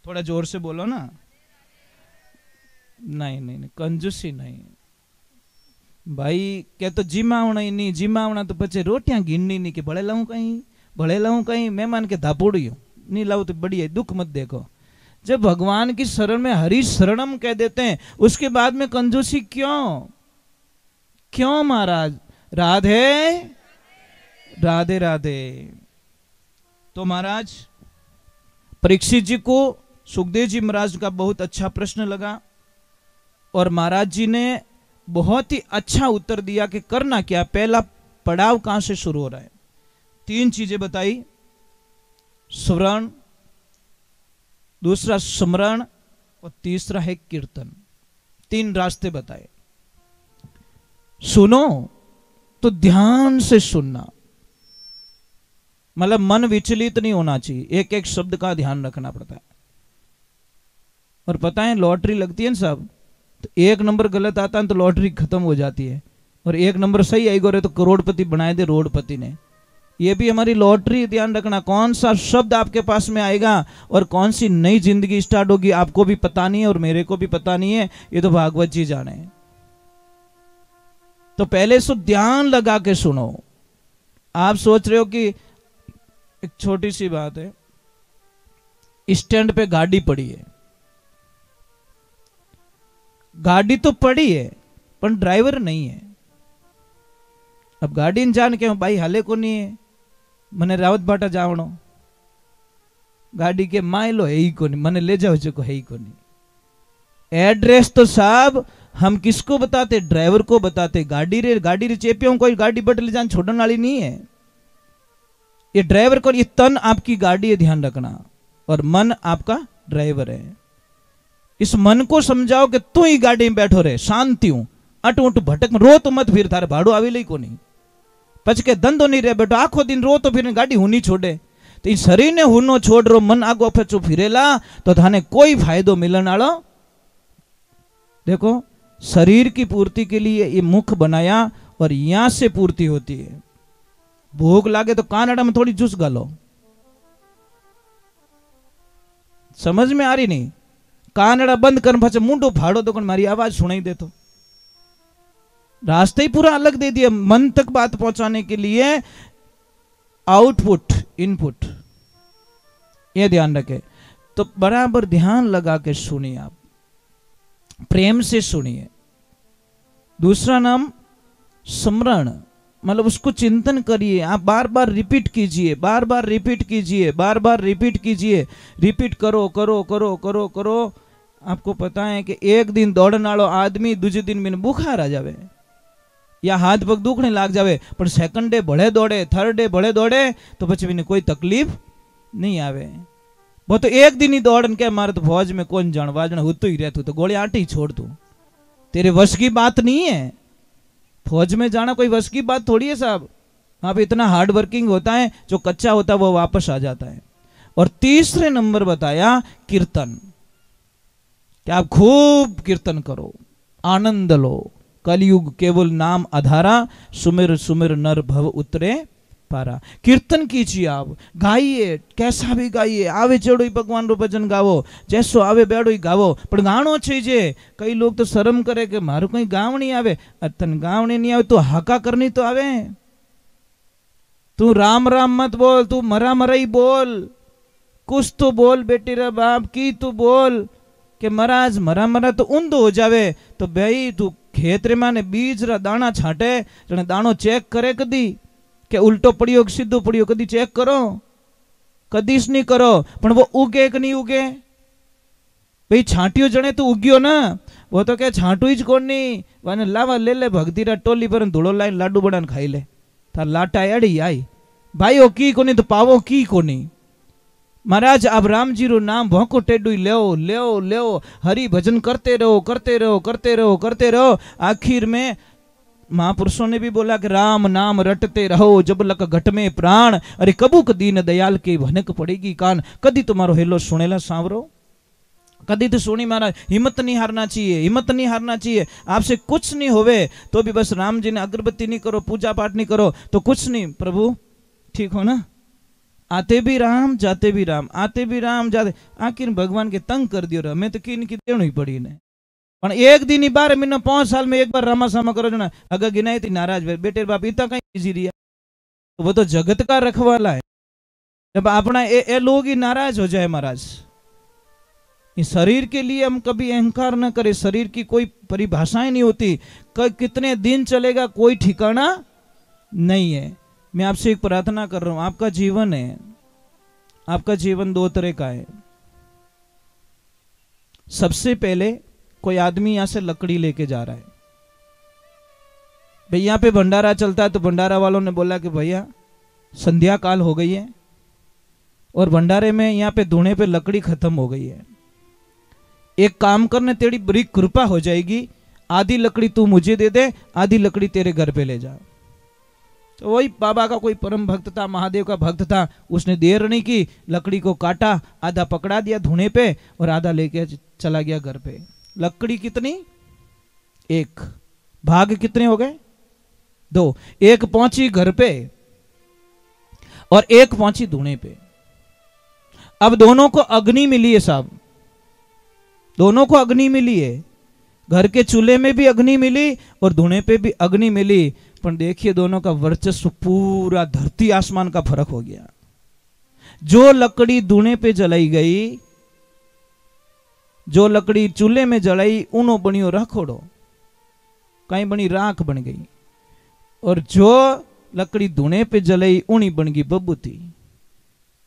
थोड़ा जोर से बोलो ना। नहीं नहीं नहीं, कंजूसी नहीं भाई। क्या तो जिम आवना ही नहीं, जिम आवना तो पचे रोटियां गिननी नहीं कि भले लाऊं कहीं मेहमान के धापोड़ी नहीं लाऊं तो बढ़िया, दुख मत देखो। जब भगवान की शरण में हरि शरणम कह देते हैं, उसके बाद में कंजूसी क्यों महाराज। राधे राधे राधे। तो महाराज परीक्षित जी को सुखदेव जी महाराज का बहुत अच्छा प्रश्न लगा और महाराज जी ने बहुत ही अच्छा उत्तर दिया कि करना क्या। पहला पड़ाव कहां से शुरू हो रहा है, 3 चीजें बताई, स्वरण, दूसरा स्मरण और तीसरा है कीर्तन। 3 रास्ते बताए। सुनो तो ध्यान से सुनना, मतलब मन विचलित नहीं होना चाहिए, एक एक शब्द का ध्यान रखना पड़ता है। और पता है लॉटरी लगती है ना साहब, तो 1 नंबर गलत आता है तो लॉटरी खत्म हो जाती है, और 1 नंबर सही आई गोरे तो करोड़पति बनाए दे रोडपति ने। ये भी हमारी लॉटरी, ध्यान रखना। कौन सा शब्द आपके पास में आएगा और कौन सी नई जिंदगी स्टार्ट होगी आपको भी पता नहीं है और मेरे को भी पता नहीं है, ये तो भागवत जी जाने। तो पहले सो ध्यान लगा के सुनो। आप सोच रहे हो कि एक छोटी सी बात है, स्टैंड पे गाड़ी पड़ी है, गाड़ी तो पड़ी है पर ड्राइवर नहीं है। अब गाड़ी ने जान के भाई हाले को नहीं है, मने रावत भाटा जावणो, गाड़ी के माइलो है ही को नहीं, मने ले जाओ जो है ही को नहीं। एड्रेस तो साहब हम किसको बताते, ड्राइवर को बताते। गाड़ी रे चेपियों कोई गाड़ी बट ले जान छोड़ने वाली नहीं है, ये ड्राइवर को, ये तन आपकी गाड़ी है, ध्यान रखना, और मन आपका ड्राइवर है। इस मन को समझाओ कि तू ही गाड़ी में बैठो रहे, शांति हूं, अट उठ भटक रो तो मत, फिर थारे भाड़ो आवे को नहीं, पच के धंधो नहीं रहे बैठो, आखो दिन रो तो फिर गाड़ी हुनी छोड़े। तो इस शरीर ने हुनो छोड़ रो, मन आगो पचो फिरेला तो थाने कोई फायदो मिलन वालो। देखो शरीर की पूर्ति के लिए ये मुख बनाया और यहां से पूर्ति होती है। भूख लागे तो कानड़ा में थोड़ी जूस गालो, समझ में आ रही नहीं। कानड़ा बंद कर पाछे मुंडो फाड़ो तो मारी आवाज सुनाई दे। तो रास्ते ही पूरा अलग दे दिया मन तक बात पहुंचाने के लिए। आउटपुट इनपुट, ये ध्यान रखे। तो बराबर ध्यान लगा के सुनिए, आप प्रेम से सुनिए। दूसरा नाम स्मरण, मतलब उसको चिंतन करिए, आप बार बार रिपीट कीजिए, बार बार रिपीट कीजिए, बार बार रिपीट कीजिए। रिपीट करो करो करो करो करो। आपको पता है कि एक दिन दौड़ने वालो आदमी दूसरे दिन में बुखार आ जावे या हाथ पग दुखने लाग जावे, पर सेकंड डे भले दौड़े, थर्ड डे भले दौड़े तो પછી भी कोई तकलीफ नहीं आवे। वो तो एक दिन ही दौड़न के मारे तो फौज में कौन जान वाजन होतो ही रहतू, तो गोली आटी छोड़ तू, तेरे वश की बात नहीं है। फौज में जाना कोई वश की बात थोड़ी है साहब, वहां पे इतना हार्ड वर्किंग होता है, जो कच्चा होता है वो वापस आ जाता है। और तीसरे नंबर बताया कीर्तन, कि आप खूब कीर्तन करो, आनंद लो। कलयुग केवल नाम आधारा, सुमिर सुमिर नर भव उतरे पारा। कीर्तन कीजिए, आप गाइए, कैसा भी गाइए, आवे चढ़ो ही भगवान रो भजन गावो, जैसो आवे बेड़ो ही गावो, पर गाणो चाहिए। कई लोग तो शर्म करे कि मारू कहीं गाव नहीं आवे। तन गाव नहीं आवे तो हाका करनी तो आवे। तू राम राम मत बोल, तू मरा मरा ही बोल, कुछ तो बोल बेटी रे बाप की, तू बोल कि महाराज मरा मरा तो ऊंधो हो जावे। तो भाई तू खेत रे माने बीज रा दाना छाटे, जने दाणो चेक करे कदी के उल्टो पड़ियो कि सीधो पड़ियो, कदी चेक करो, कदीश नहीं करो। पण वो उगे कि नहीं उगे, भाई छाटियो जने तो उग्यो ना, वो तो क्या छाटू ही कोण नहीं, वाने लावा ले ले भगती रा टोली पर धूड़ो लाइन लाडू बड़ान खाई ले, तार लाटा एड़ी आई भाई ओ की कोनी तो पावो की कोनी। महाराज अब राम जी रो नाम भौंको टेडू ले ले हरि भजन करते रहो करते रहो करते रहो करते रहो। आखिर में महापुरुषों ने भी बोला कि राम नाम रटते रहो जब लक घट में प्राण, अरे कबूक दीन दयाल के भनक पड़ेगी कान। कदी तुम्हारो हेलो सुनेला सांवरो, कदी तो सुनी महाराज। हिम्मत नहीं हारना चाहिए, हिम्मत नहीं हारना चाहिए। आपसे कुछ नहीं होवे तो भी बस राम जी ने अगरबत्ती नहीं करो, पूजा पाठ नहीं करो तो कुछ नहीं, प्रभु ठीक हो ना। आते भी राम जाते भी राम, आते भी राम जाते, आखिर भगवान के तंग कर दियो। मैं तो किन की देनी ही पड़ी ने, पर एक दिन ही 12 महीना 5 साल में एक बार रामा सामा करो जो ना। अगर गिनाई थी नाराज बेटे बाप इतना कहीं बिजी रिया, तो वो तो जगत का रखवाला है। जब अपना ये लोग ही नाराज हो जाए महाराज, इस शरीर के लिए हम कभी अहंकार न करें। शरीर की कोई परिभाषाएं नहीं होती, कितने दिन चलेगा कोई ठिकाना नहीं है। मैं आपसे एक प्रार्थना कर रहा हूं, आपका जीवन है, आपका जीवन 2 तरह का है। सबसे पहले कोई आदमी यहां से लकड़ी लेके जा रहा है, भाई यहां पे भंडारा चलता है, तो भंडारा वालों ने बोला कि भैया संध्या काल हो गई है और भंडारे में यहां पे धुने पे लकड़ी खत्म हो गई है। एक काम करने, तेरी बड़ी कृपा हो जाएगी, आधी लकड़ी तू मुझे दे दे, आधी लकड़ी तेरे घर पे ले जा। तो वही बाबा का कोई परम भक्त था, महादेव का भक्त था, उसने देर नहीं की, लकड़ी को काटा, आधा पकड़ा दिया धुने पे और आधा लेके चला गया घर पे। लकड़ी कितनी? 1। भाग कितने हो गए? 2। एक पहुंची घर पे और एक पहुंची धुने पे। अब दोनों को अग्नि मिली है साहब, दोनों को अग्नि मिली है। घर के चूल्हे में भी अग्नि मिली और धुने पे भी अग्नि मिली, पर देखिए दोनों का वर्चस्व पूरा धरती आसमान का फर्क हो गया। जो लकड़ी धुने पे जलाई गई, जो लकड़ी चूल्हे में जलाई, उनो बनियो राखोड़ो, कहीं बनी राख बन गई। और जो लकड़ी धुने पे जलाई उनी बन गई बबूती,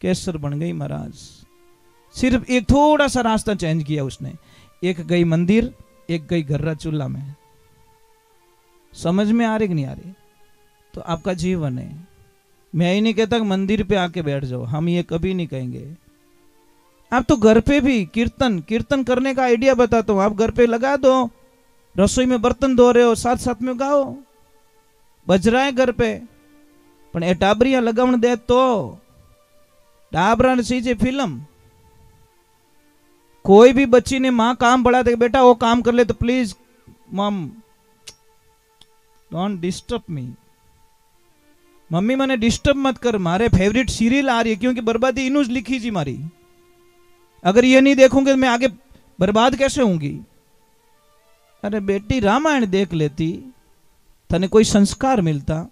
केसर बन गई महाराज। सिर्फ एक थोड़ा सा रास्ता चेंज किया उसने, एक गई मंदिर, एक गई घर्रा चूल्हा में। समझ में आ रही कि नहीं आ रही? तो आपका जीवन है। मैं ही नहीं कहता कि मंदिर पे आके बैठ जाओ, हम ये कभी नहीं कहेंगे। आप तो घर पे भी कीर्तन करने का आइडिया बताता हूं, आप घर पे लगा दो, रसोई में बर्तन धो रहे हो साथ साथ में गाओ, बज रहा है घर पे। पण ए टाबरिया लगावण दे तो टाबरा ने सीजे फिल्म। कोई भी बच्ची ने मां काम बढ़ा दे, बेटा वो काम कर ले, तो प्लीज मम डोंट डिस्टर्ब मी, मम्मी मैंने डिस्टर्ब मत कर, मारे फेवरेट सीरियल आ रही है, क्योंकि बर्बादी इनू लिखी जी मारी। अगर ये नहीं देखूंगे मैं आगे बर्बाद कैसे होंगी। अरे बेटी रामायण देख लेती, तने कोई संस्कार मिलता,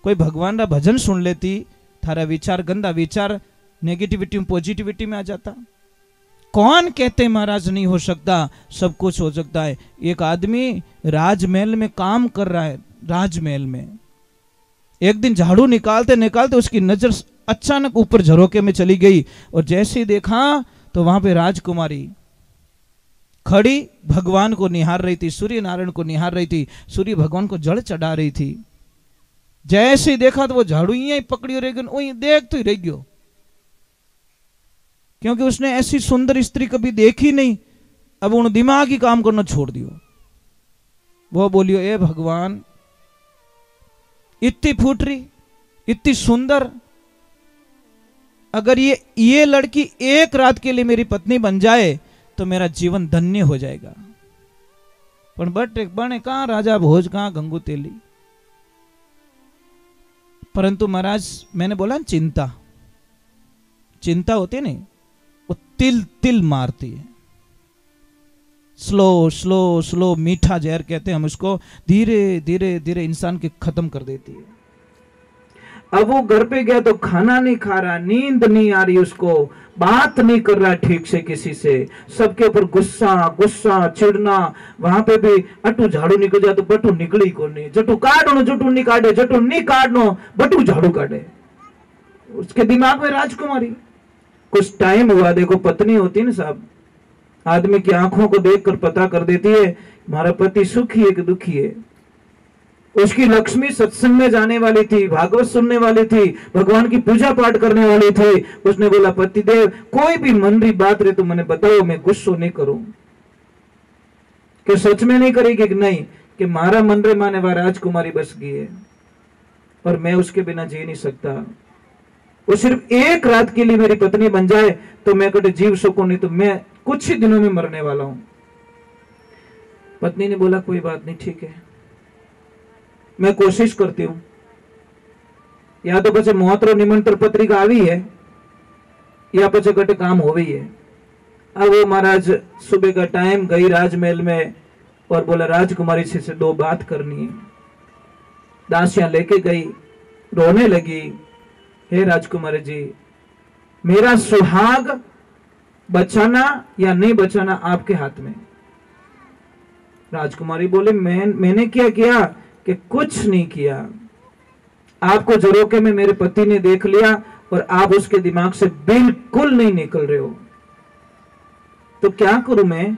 कोई भगवान का भजन सुन लेती, थारा विचार गंदा विचार नेगेटिविटी में पॉजिटिविटी में आ जाता। कौन कहते महाराज नहीं हो सकता? सब कुछ हो सकता है। एक आदमी राजमहल में काम कर रहा है, राजमहल में एक दिन झाड़ू निकालते निकालते उसकी नजर अचानक ऊपर झरोके में चली गई, और जैसे ही देखा तो वहां पे राजकुमारी खड़ी भगवान को निहार रही थी, सूर्य नारायण को निहार रही थी, सूर्य भगवान को जल चढ़ा रही थी। जैसे ही देखा तो वो झाड़ू यहीं पकड़ी रह गई, वही देख तो ही रह गयो, क्योंकि उसने ऐसी सुंदर स्त्री कभी देखी नहीं। अब उन दिमाग ही काम करना छोड़ दियो। वो बोलियो, ए भगवान इतनी फूटरी, इतनी सुंदर, अगर ये लड़की एक रात के लिए मेरी पत्नी बन जाए तो मेरा जीवन धन्य हो जाएगा। पर बने कहां राजा भोज, कहां गंगू तेली। परंतु महाराज मैंने बोला चिंता होती है नहीं, वो तिल तिल मारती है। स्लो स्लो स्लो मीठा जहर कहते हैं हम उसको, धीरे धीरे धीरे इंसान के खत्म कर देती है। अब वो घर पे गया तो खाना नहीं खा रहा, नींद नहीं आ रही उसको, बात नहीं कर रहा ठीक से किसी से, सबके ऊपर गुस्सा गुस्सा चिढ़ना। वहां पे भी अटू झाड़ू निकल जाए तो बटू निकली को नहीं, जटू काटो जटू नहीं काटे, जटू नहीं काटनो बटू झाड़ू काटे। उसके दिमाग में राजकुमारी। कुछ टाइम हुआ, देखो पत्नी होती है ना साहब, आदमी की आंखों को देखकर पता कर देती है हमारा पति सुखी है कि दुखी है। उसकी लक्ष्मी सत्संग में जाने वाली थी, भागवत सुनने वाली थी, भगवान की पूजा पाठ करने वाली थी। उसने बोला पतिदेव कोई भी मन री बात रहे तो मैंने बताओ, मैं गुस्सो नहीं करूं। कि सच में नहीं करेगी कि नहीं, कि मारा मन रे माने वह राजकुमारी बस गई है और मैं उसके बिना जी नहीं सकता। वो सिर्फ एक रात के लिए मेरी पत्नी बन जाए तो मैं कभी जीव सकूं, नहीं तो मैं कुछ ही दिनों में मरने वाला हूं। पत्नी ने बोला कोई बात नहीं, ठीक है, मैं कोशिश करती हूं। या तो पचे मौतरो निमंत्रण पत्रिका आई है या पचे कटे काम हो गई है। अब वो महाराज सुबह का टाइम गई राजमहल में और बोला राजकुमारी से 2 बात करनी है। दासियां लेके गई, रोने लगी, हे राजकुमारी जी, मेरा सुहाग बचाना या नहीं बचाना आपके हाथ में। राजकुमारी बोले मैंने क्या किया? कि कुछ नहीं किया। आपको झरोखे में मेरे पति ने देख लिया और आप उसके दिमाग से बिल्कुल नहीं निकल रहे हो, तो क्या करूं मैं?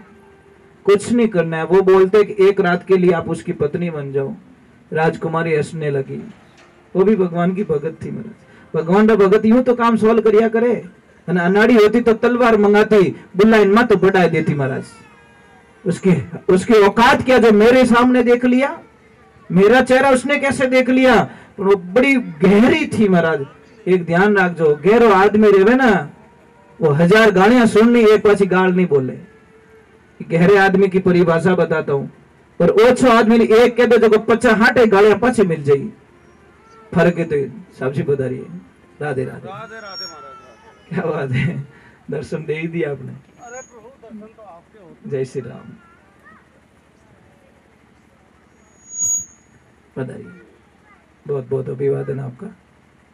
कुछ नहीं करना है। वो बोलते कि एक रात के लिए आप उसकी पत्नी बन जाओ। राजकुमारी हंसने लगी। वो भी भगवान की भगत थी महाराज। भगवान का भगत यूं तो काम सॉल्व करिया करे, अनाड़ी होती तो तलवार मंगाती, बुल्ला इनमा तो बढ़ा देती महाराज। उसकी औकात क्या, जो मेरे सामने देख लिया, मेरा चेहरा उसने कैसे देख लिया? पर वो बड़ी गहरी थी महाराज। एक ध्यान रख, जो गहरो आदमी रहे ना, वो 1000 गालियां सुननी, एक पाछी गाल नहीं बोले। गहरे आदमी की परिभाषा बताता हूं। और ओछो आदमी ने एक कह दो जो 50 हाटे गालियां पाछे मिल जाएगी। फर्क है तो सब्जी बता रही है। राधे राधे राधे राधे महाराज, क्या बात है, दर्शन दे ही दिया आपने। अरे प्रभु दर्शन तो आपके होते। जय श्री राम। बधाई, बहुत बहुत अभिवादन आपका,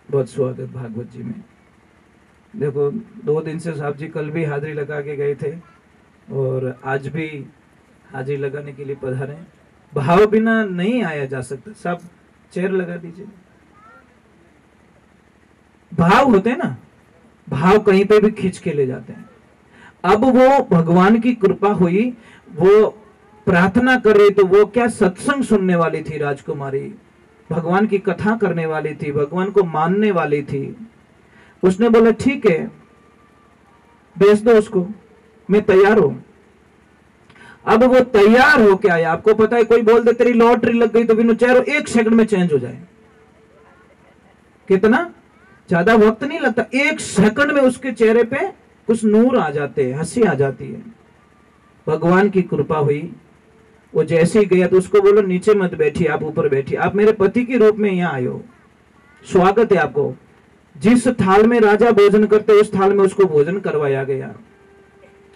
बहुत स्वागत भागवत जी में। देखो 2 दिन से साहब जी कल भी हाजिरी लगा के गए थे और आज भी हाजिरी लगाने के लिए पधारे। भाव बिना नहीं आया जा सकता। सब चेयर लगा दीजिए। भाव होते हैं ना, भाव कहीं पे भी खींच के ले जाते हैं। अब वो भगवान की कृपा हुई, वो प्रार्थना कर रही, तो वो क्या सत्संग सुनने वाली थी राजकुमारी, भगवान की कथा करने वाली थी, भगवान को मानने वाली थी। उसने बोला ठीक है, भेज दो उसको, मैं तैयार हूं। अब वो तैयार हो के आया। आपको पता है, कोई बोल दे तेरी लॉटरी लग गई तो बिनु चेहरा 1 सेकंड में चेंज हो जाए। कितना ज्यादा वक्त नहीं लगता, 1 सेकंड में उसके चेहरे पे कुछ नूर आ जाते हैं, हंसी आ जाती है। भगवान की कृपा हुई। वो जैसे ही गया तो उसको बोलो नीचे मत बैठिए, आप ऊपर बैठिए, आप मेरे पति के रूप में यहाँ आए हो, स्वागत है आपको। जिस थाल में राजा भोजन करते उस थाल में उसको भोजन करवाया गया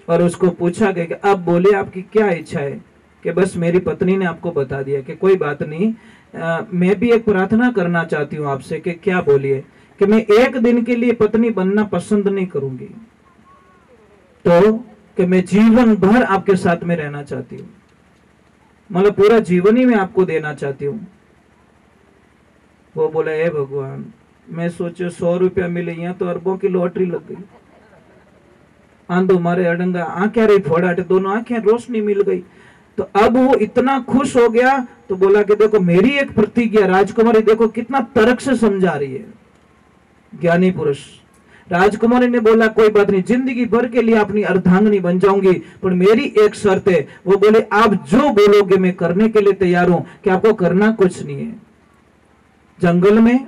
और उसको पूछा गया कि अब बोले आपकी क्या इच्छा है? कि बस मेरी पत्नी ने आपको बता दिया कि कोई बात नहीं, मैं भी एक प्रार्थना करना चाहती हूँ आपसे। कि क्या? बोलिए। कि मैं 1 दिन के लिए पत्नी बनना पसंद नहीं करूंगी, तो कि मैं जीवन भर आपके साथ में रहना चाहती हूँ, मतलब पूरा जीवन ही मैं आपको देना चाहती हूँ। वो बोला हे भगवान, मैं सोचो 100 रुपया मिले, यहाँ तो अरबों की लॉटरी लग गई। आंधो मारे अडंगा, आंखें रही फोड़ाटे, दोनों आंखें रोशनी मिल गई। तो अब वो इतना खुश हो गया तो बोला कि देखो मेरी एक प्रतिज्ञा, राजकुमारी देखो कितना तर्क से समझा रही है, ज्ञानी पुरुष। राजकुमारी ने बोला कोई बात नहीं, जिंदगी भर के लिए अपनी अर्धांगिनी बन जाऊंगी, पर मेरी एक शर्त है। वो बोले आप जो बोलोगे मैं करने के लिए तैयार हूं। कि आपको करना कुछ नहीं है, जंगल में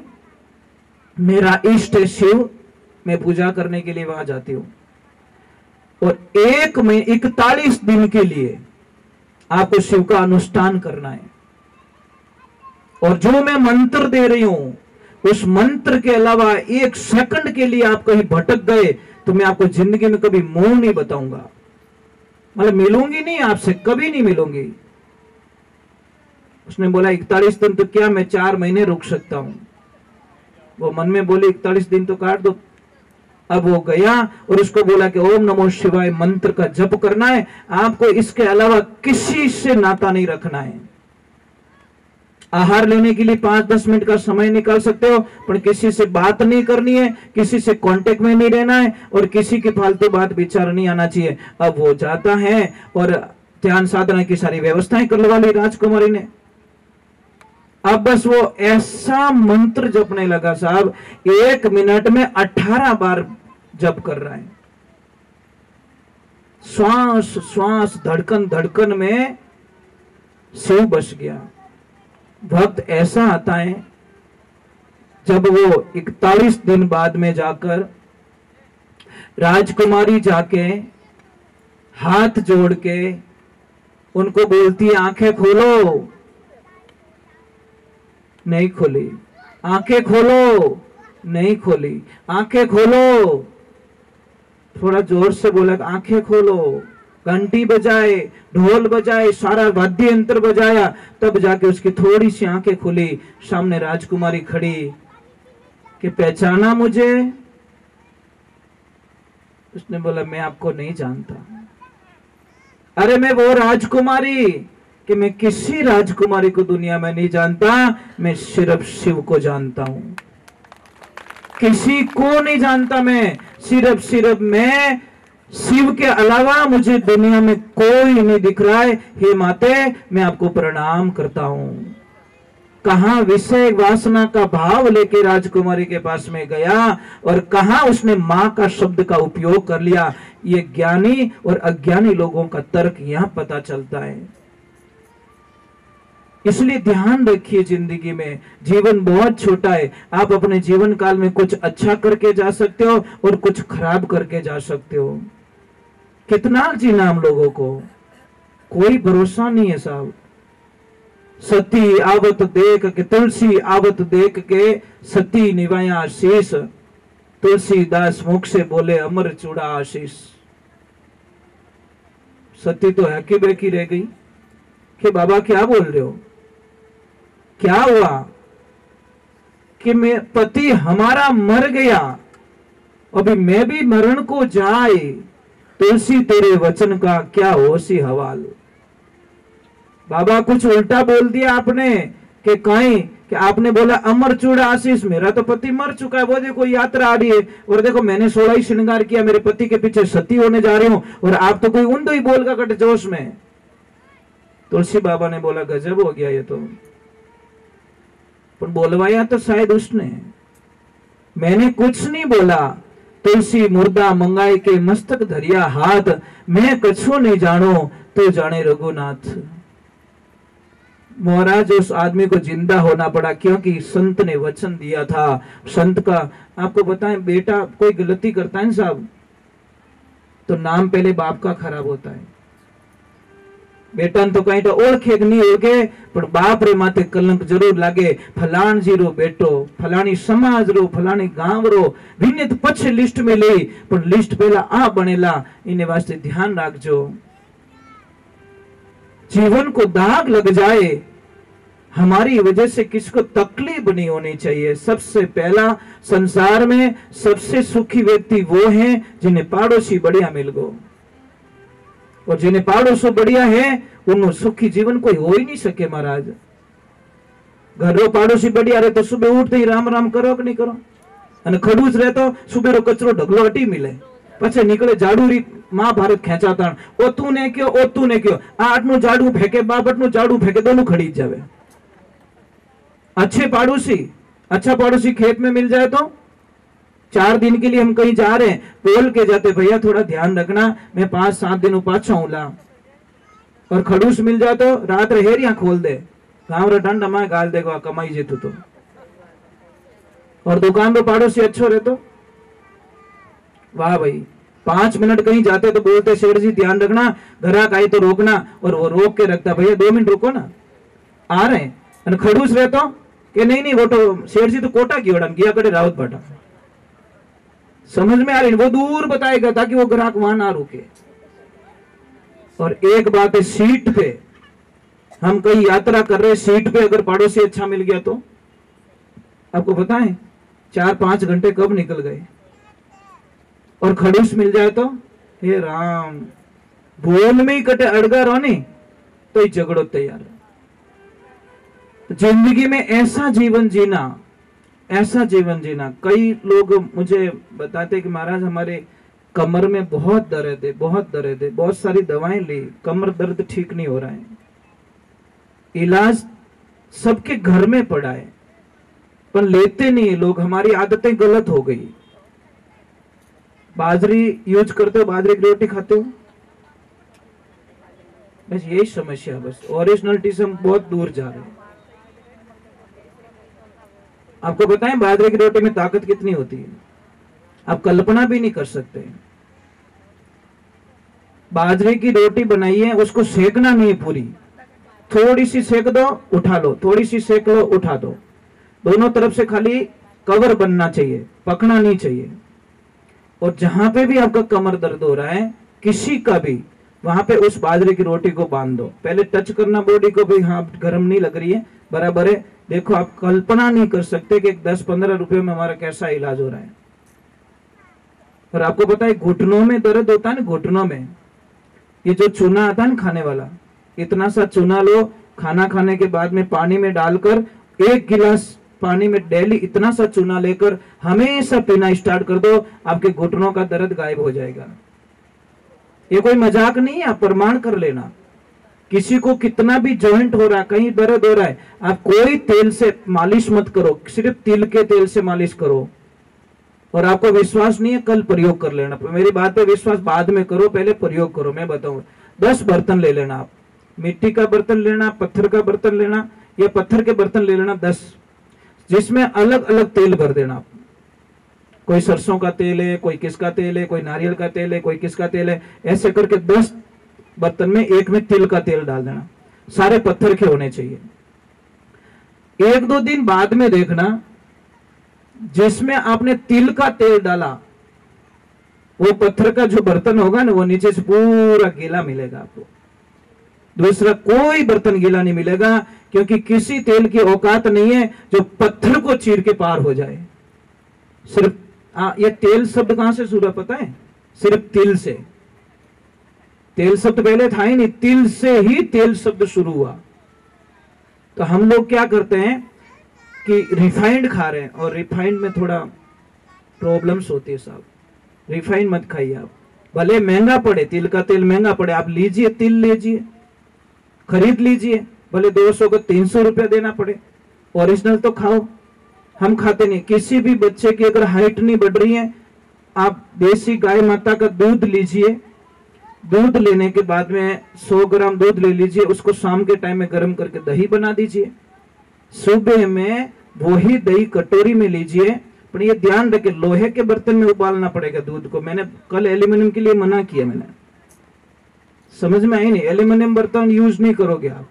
मेरा इष्ट है शिव, मैं पूजा करने के लिए वहां जाती हूं और 41 दिन के लिए आपको शिव का अनुष्ठान करना है। और जो मैं मंत्र दे रही हूं उस मंत्र के अलावा 1 सेकंड के लिए आप कहीं भटक गए तो मैं आपको जिंदगी में कभी मुंह नहीं बताऊंगा, मतलब मिलूंगी नहीं आपसे, कभी नहीं मिलूंगी। उसने बोला 41 दिन तो क्या, मैं 4 महीने रुक सकता हूं। वो मन में बोले 41 दिन तो काट दो। अब वो गया और उसको बोला कि ओम नमो शिवाय मंत्र का जप करना है, आपको इसके अलावा किसी से नाता नहीं रखना है। आहार लेने के लिए 5-10 मिनट का समय निकाल सकते हो, पर किसी से बात नहीं करनी है, किसी से कांटेक्ट में नहीं रहना है और किसी की फालतू बात विचार नहीं आना चाहिए। अब वो जाता है और ध्यान साधना की सारी व्यवस्थाएं करवा ली राजकुमारी ने। अब बस वो ऐसा मंत्र जपने लगा साहब, 1 मिनट में 18 बार जप कर रहा है। श्वास श्वास धड़कन धड़कन में शिव बस गया। वक्त ऐसा आता है जब वो 41 दिन बाद में जाकर राजकुमारी जाके हाथ जोड़ के उनको बोलती है आंखें खोलो, नहीं खोली। आंखें खोलो, नहीं खोली। आंखें खोलो, थोड़ा जोर से बोला आंखें खोलो। घंटी बजाए, ढोल बजाए, सारा वाद्य यंत्र बजाया, तब जाके उसकी थोड़ी सी आंखें खुली। सामने राजकुमारी खड़ी कि पहचाना मुझे? उसने बोला मैं आपको नहीं जानता। अरे मैं वो राजकुमारी कि मैं किसी राजकुमारी को दुनिया में नहीं जानता, मैं सिर्फ शिव को जानता हूं। किसी को नहीं जानता मैं, सिर्फ मैं। शिव के अलावा मुझे दुनिया में कोई नहीं दिख रहा है। हे माते, मैं आपको प्रणाम करता हूं। कहां विषय वासना का भाव लेके राजकुमारी के पास में गया और कहां उसने मां का शब्द का उपयोग कर लिया। ये ज्ञानी और अज्ञानी लोगों का तर्क यहां पता चलता है। इसलिए ध्यान रखिए, जिंदगी में जीवन बहुत छोटा है। आप अपने जीवन काल में कुछ अच्छा करके जा सकते हो और कुछ खराब करके जा सकते हो। कितना जीना हम लोगों को, कोई भरोसा नहीं है साहब। सती आवत देख के तुलसी आवत देख के सती निवाया शीश, तुलसीदास मुख से बोले अमर चूड़ा आशीष। सती तो हकी बेकी रह गई कि बाबा क्या बोल रहे हो, क्या हुआ कि मैं पति हमारा मर गया, अभी मैं भी मरण को जाए, तुलसी तेरे वचन का क्या होशी हवाल। बाबा कुछ उल्टा बोल दिया आपने कि कहीं कि आपने बोला अमर चूड़ा आशीष, मेरा तो पति मर चुका है, वो देखो यात्रा आ रही है और देखो मैंने 16 ही श्रृंगार किया, मेरे पति के पीछे सती होने जा रही हूं और आप तो कोई उन ही बोल का कट जोश में। तुलसी बाबा ने बोला गजब हो गया ये तो, पर बोलवाया तो शायद उसने, मैंने कुछ नहीं बोला। तुलसी मुर्दा मंगाए के मस्तक धरिया हाथ, मैं कछु नहीं जानो तो जाने रघुनाथ। महाराज उस आदमी को जिंदा होना पड़ा क्योंकि संत ने वचन दिया था। संत का आपको बताएं, बेटा कोई गलती करता है साहब तो नाम पहले बाप का खराब होता है। बेटा तो कहीं तो ओळखे नहीं ओळखे पर बाप रे माथे कलंक जरूर लागे। फलाण जी रो बेटो, फलानी समाज रो, फलानी गांव रो, विनित पछे लिस्ट में ले पर लिस्ट पहला आ बनेला, इने वास्ते ध्यान रखजो। जीवन को दाग लग जाए, हमारी वजह से किसको तकलीफ नहीं होनी चाहिए। सबसे पहला संसार में सबसे सुखी व्यक्ति वो हैं जिन्हें पड़ोसी बढ़िया मिल गो, और जिन्हें पड़ोसो बढ़िया है उन्होंने सुखी जीवन कोई हो ही नहीं सके। महाराज घरो पड़ोसी बढ़िया रहे तो सुबह उठते ही राम राम करो कि नहीं करो, અને ખડૂસ રહેતો સુબેરો કચરો ઢગલો હટી મિલે, પછી નીકળે જાડુ રી મહાભારત ખેંચાતા ઓ તું ને કયો આ આટનું જાડું ફેંકે બાબટનું જાડું ફેંકે दोनों खड़ी जावे। अच्छे पड़ोसी, अच्छा पड़ोसी खेत में मिल जाए तो 4 दिन के लिए हम कहीं जा रहे हैं, बोल के जाते भैया थोड़ा ध्यान रखना मैं 5-7 दिन पाछा हूं ला। और खड़ूस मिल जाए तो रात हेरिया खोल दे, गाँव रे डंड हमारे गाल देगा कमाई जेतु तो। और दुकान पे पड़ोसी अच्छो रहे तो वाह भाई, 5 मिनट कहीं जाते तो बोलते शेर जी ध्यान रखना, ग्राहक आई तो रोकना, और वो रोक के रखता भैया 2 मिनट रुको ना आ रहे हैं। खड़ूस रहे तो कि नहीं वो तो शेर जी तो कोटा की ओड़ा गया करे रावत बाटा, समझ में आ रही, वो दूर बताएगा ताकि वो ग्राहक वहां ना रुके। और एक बात है, सीट पे हम कहीं यात्रा कर रहे, सीट पे अगर पड़ोसी अच्छा मिल गया तो आपको पता है 4-5 घंटे कब निकल गए। और खड़ूस मिल जाए तो हे राम, बोल में ही कटे अड़गा रहो नहीं तो ही झगड़ो तैयार। जिंदगी में ऐसा जीवन जीना, ऐसा जीवन जीना। कई लोग मुझे बताते कि महाराज हमारे कमर में बहुत दर्द है, बहुत दर्द है, बहुत सारी दवाएं ली, कमर दर्द ठीक नहीं हो रहा है। इलाज सबके घर में पड़ा है, पर लेते नहीं है लोग। हमारी आदतें गलत हो गई। बाजरी यूज करते हो, बाजरे की रोटी खाते हो, बस यही समस्या। बस ओरिजिनलिटी से हम बहुत दूर जा रहे हैं। आपको बताएं बाजरे की रोटी में ताकत कितनी होती है, आप कल्पना भी नहीं कर सकते। बाजरे की रोटी बनाइए, उसको सेकना नहीं है पूरी, थोड़ी सी सेक दो उठा लो, थोड़ी सी सेक लो उठा दो, दोनों तरफ से खाली कवर बनना चाहिए, पकना नहीं चाहिए। और जहां पे भी आपका कमर दर्द हो रहा है, किसी का भी, वहां पे उस बाजरे की रोटी को बांध दो। पहले टच करना बॉडी को भी, हाँ गर्म नहीं लग रही है, बराबर है। देखो आप कल्पना नहीं कर सकते कि 10-15 रुपए में हमारा कैसा इलाज हो रहा है। और आपको पता है घुटनों में दर्द होता है ना, घुटनों में ये जो चूना आता है ना खाने वाला, इतना सा चूना लो, खाना खाने के बाद में पानी में डालकर 1 गिलास पानी में डेली इतना सा चूना लेकर हमेशा पीना स्टार्ट कर दो, आपके घुटनों का दर्द गायब हो जाएगा। ये कोई मजाक नहीं है, आप प्रमाण कर लेना। किसी को कितना भी जॉइंट हो रहा है, कहीं दर्द हो रहा है, आप कोई तेल से मालिश मत करो, सिर्फ तिल के तेल से मालिश करो। और आपको विश्वास नहीं है, कल प्रयोग कर लेना। मेरी बात पे विश्वास बाद में करो, पहले प्रयोग करो। मैं बताऊं, 10 बर्तन ले लेना आप, मिट्टी का बर्तन लेना, पत्थर का बर्तन लेना, या पत्थर के बर्तन ले लेना 10, जिसमें अलग अलग तेल भर देना आप। कोई सरसों का तेल है, कोई किसका तेल है, कोई नारियल का तेल है, कोई किसका तेल है, ऐसे करके 10 बर्तन में एक में तिल का तेल डाल देना। सारे पत्थर के होने चाहिए। 1-2 दिन बाद में देखना, जिसमें आपने तिल का तेल डाला, वो पत्थर का जो बर्तन होगा ना, वो नीचे से पूरा गीला मिलेगा आपको। दूसरा कोई बर्तन गीला नहीं मिलेगा, क्योंकि किसी तेल की औकात नहीं है जो पत्थर को चीर के पार हो जाए। सिर्फ ये तेल शब्द कहां से शुरू पता है? सिर्फ तिल से। तेल शब्द पहले था ही नहीं, तिल से ही तेल शब्द शुरू हुआ। तो हम लोग क्या करते हैं कि रिफाइंड खा रहे हैं, और रिफाइंड में थोड़ा प्रॉब्लम्स होती है साहब। रिफाइंड मत खाइए आप, भले महंगा पड़े, तिल का तेल महंगा पड़े, आप लीजिए, तिल लीजिए, खरीद लीजिए, भले 200 को 300 रुपया देना पड़े, ओरिजिनल तो खाओ। हम खाते नहीं। किसी भी बच्चे की अगर हाइट नहीं बढ़ रही है, आप देसी गाय माता का दूध लीजिए, दूध लेने के बाद में 100 ग्राम दूध ले लीजिए, उसको शाम के टाइम में गर्म करके दही बना दीजिए, सुबह में वही दही कटोरी में लीजिए। पर ये ध्यान रखें, लोहे के बर्तन में उबालना पड़ेगा दूध को। मैंने कल एल्यूमिनियम के लिए मना किया, मैंने समझ में आई नहीं, एल्यूमिनियम बर्तन यूज नहीं करोगे आप,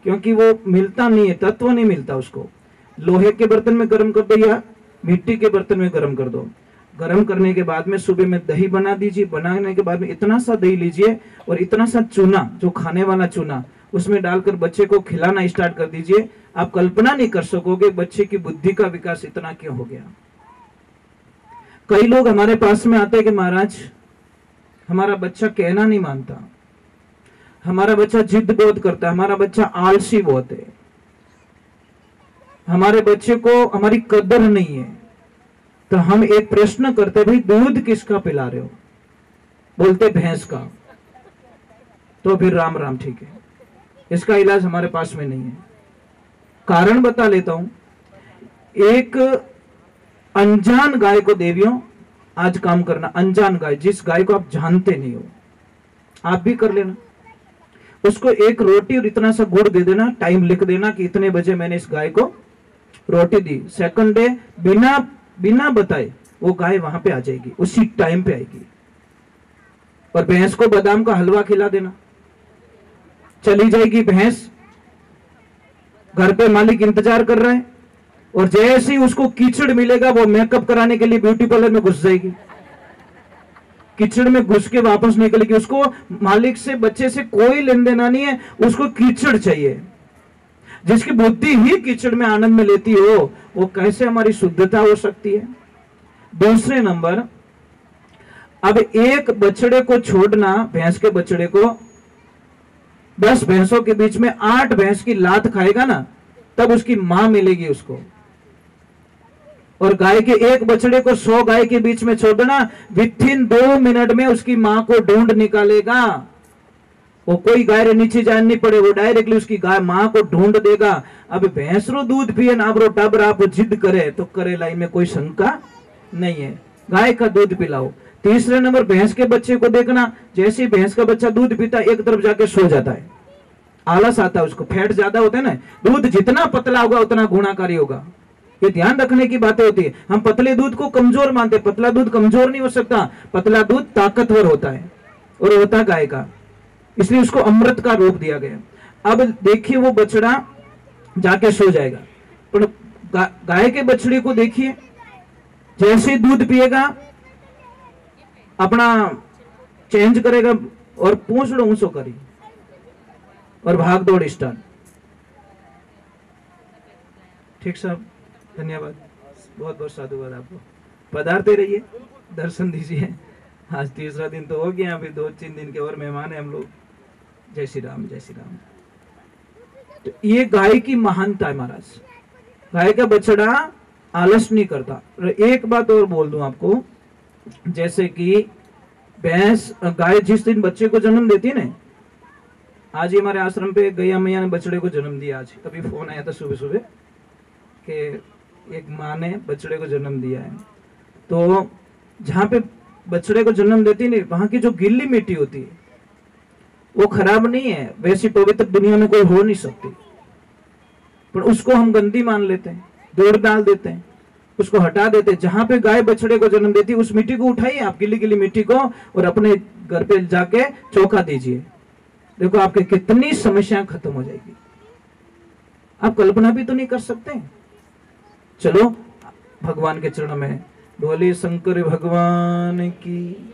क्योंकि वो मिलता नहीं है, तत्व नहीं मिलता उसको। लोहे के बर्तन में गर्म कर दो या मिट्टी के बर्तन में गर्म कर दो। गर्म करने के बाद में सुबह में दही बना दीजिए, बनाने के बाद में इतना सा दही लीजिए और इतना सा चूना, जो खाने वाला चूना, उसमें डालकर बच्चे को खिलाना स्टार्ट कर दीजिए। आप कल्पना नहीं कर सकोगे बच्चे की बुद्धि का विकास इतना क्यों हो गया। कई लोग हमारे पास में आते हैं कि महाराज हमारा बच्चा कहना नहीं मानता, हमारा बच्चा जिद बहुत करता है, हमारा बच्चा आलसी बहुत है, हमारे बच्चे को हमारी कदर नहीं है। तो हम एक प्रश्न करते, भाई दूध किसका पिला रहे हो? बोलते भैंस का। तो फिर राम राम, ठीक है, इसका इलाज हमारे पास में नहीं है। कारण बता लेता हूं। एक अनजान गाय को, देवियों आज काम करना, अनजान गाय, जिस गाय को आप जानते नहीं हो, आप भी कर लेना, उसको एक रोटी और इतना सा गुड़ दे देना, टाइम लिख देना कि इतने बजे मैंने इस गाय को रोटी दी। सेकंड डे बिना बताए वो गाय वहां पे आ जाएगी, उसी टाइम पे आएगी। और भैंस को बादाम का हलवा खिला देना, चली जाएगी भैंस, घर पे मालिक इंतजार कर रहा है, और जैसे ही उसको कीचड़ मिलेगा वो मेकअप कराने के लिए ब्यूटी पार्लर में घुस जाएगी, कीचड़ में घुस के वापस निकलेगी। उसको मालिक से, बच्चे से कोई लेन देना नहीं है, उसको कीचड़ चाहिए। जिसकी बुद्धि ही कीचड़ में आनंद में लेती हो, वो कैसे हमारी शुद्धता हो सकती है। दूसरे नंबर, अब एक बछड़े को छोड़ना, भैंस के बछड़े को 10 भैंसों के बीच में 8 भैंस की लात खाएगा ना, तब उसकी मां मिलेगी उसको। और गाय के एक बछड़े को 100 गाय के बीच में छोड़ना, विथिन 2 मिनट में उसकी मां को ढूंढ निकालेगा। वो कोई गाय रे नीचे जान नहीं पड़े, वो डायरेक्टली उसकी गाय माँ को ढूंढ देगा। अब भैंस रो दूध पिए ना रो टबर आप जिद करे तो करे लाई में कोई शंका नहीं है, गाय का दूध पिलाओ। तीसरे नंबर भैंस के बच्चे को देखना, जैसे ही भैंस का बच्चा दूध पीता एक तरफ जाके सो जाता है, आलस आता है उसको, फैट ज्यादा होता है ना, दूध जितना पतला होगा उतना गुणाकारी होगा। ये ध्यान रखने की बातें होती है। हम पतले दूध को कमजोर मानते, पतला दूध कमजोर नहीं हो सकता, पतला दूध ताकतवर होता है और होता गाय का, इसलिए उसको अमृत का रूप दिया गया। अब देखिए वो बछड़ा जाके सो जाएगा, पर गाय के बछड़े को देखिए, जैसे दूध पिएगा अपना चेंज करेगा और पूंछ लो ऊंचो करी और भाग दौड़ स्टार्ट। ठीक साहब, धन्यवाद, बहुत बहुत साधुवाद आपको। पधारते रहिए, दर्शन दीजिए। आज तीसरा दिन तो हो गया, अभी 2-3 दिन के और मेहमान है हम लोग। जय श्री राम, जय श्री राम। तो ये गाय की महानता है महाराज, गाय का बछड़ा आलस नहीं करता। एक बात और बोल दूं आपको, जैसे कि भैंस गाय जिस दिन बच्चे को जन्म देती है ना, आज ही हमारे आश्रम पे गैया मैया ने बछड़े को जन्म दिया। आज अभी फोन आया था सुबह सुबह कि एक माँ ने बछड़े को जन्म दिया है। तो जहाँ पे बछड़े को जन्म देती नहीं, वहां की जो गीली मिट्टी होती है वो खराब नहीं है, वैसी पवित्र दुनिया में कोई हो नहीं सकती, पर उसको हम गंदी मान लेते हैं, दौड़ डाल देते हैं, उसको हटा देते हैं। जहां पे गाय बछड़े को जन्म देती है उस मिट्टी को उठाइए आप, गिली गिली मिट्टी को, और अपने घर पे जाके चौका दीजिए, देखो आपके कितनी समस्याएं खत्म हो जाएगी। आप कल्पना भी तो नहीं कर सकते। चलो भगवान के चरण में, बोले शंकर भगवान की।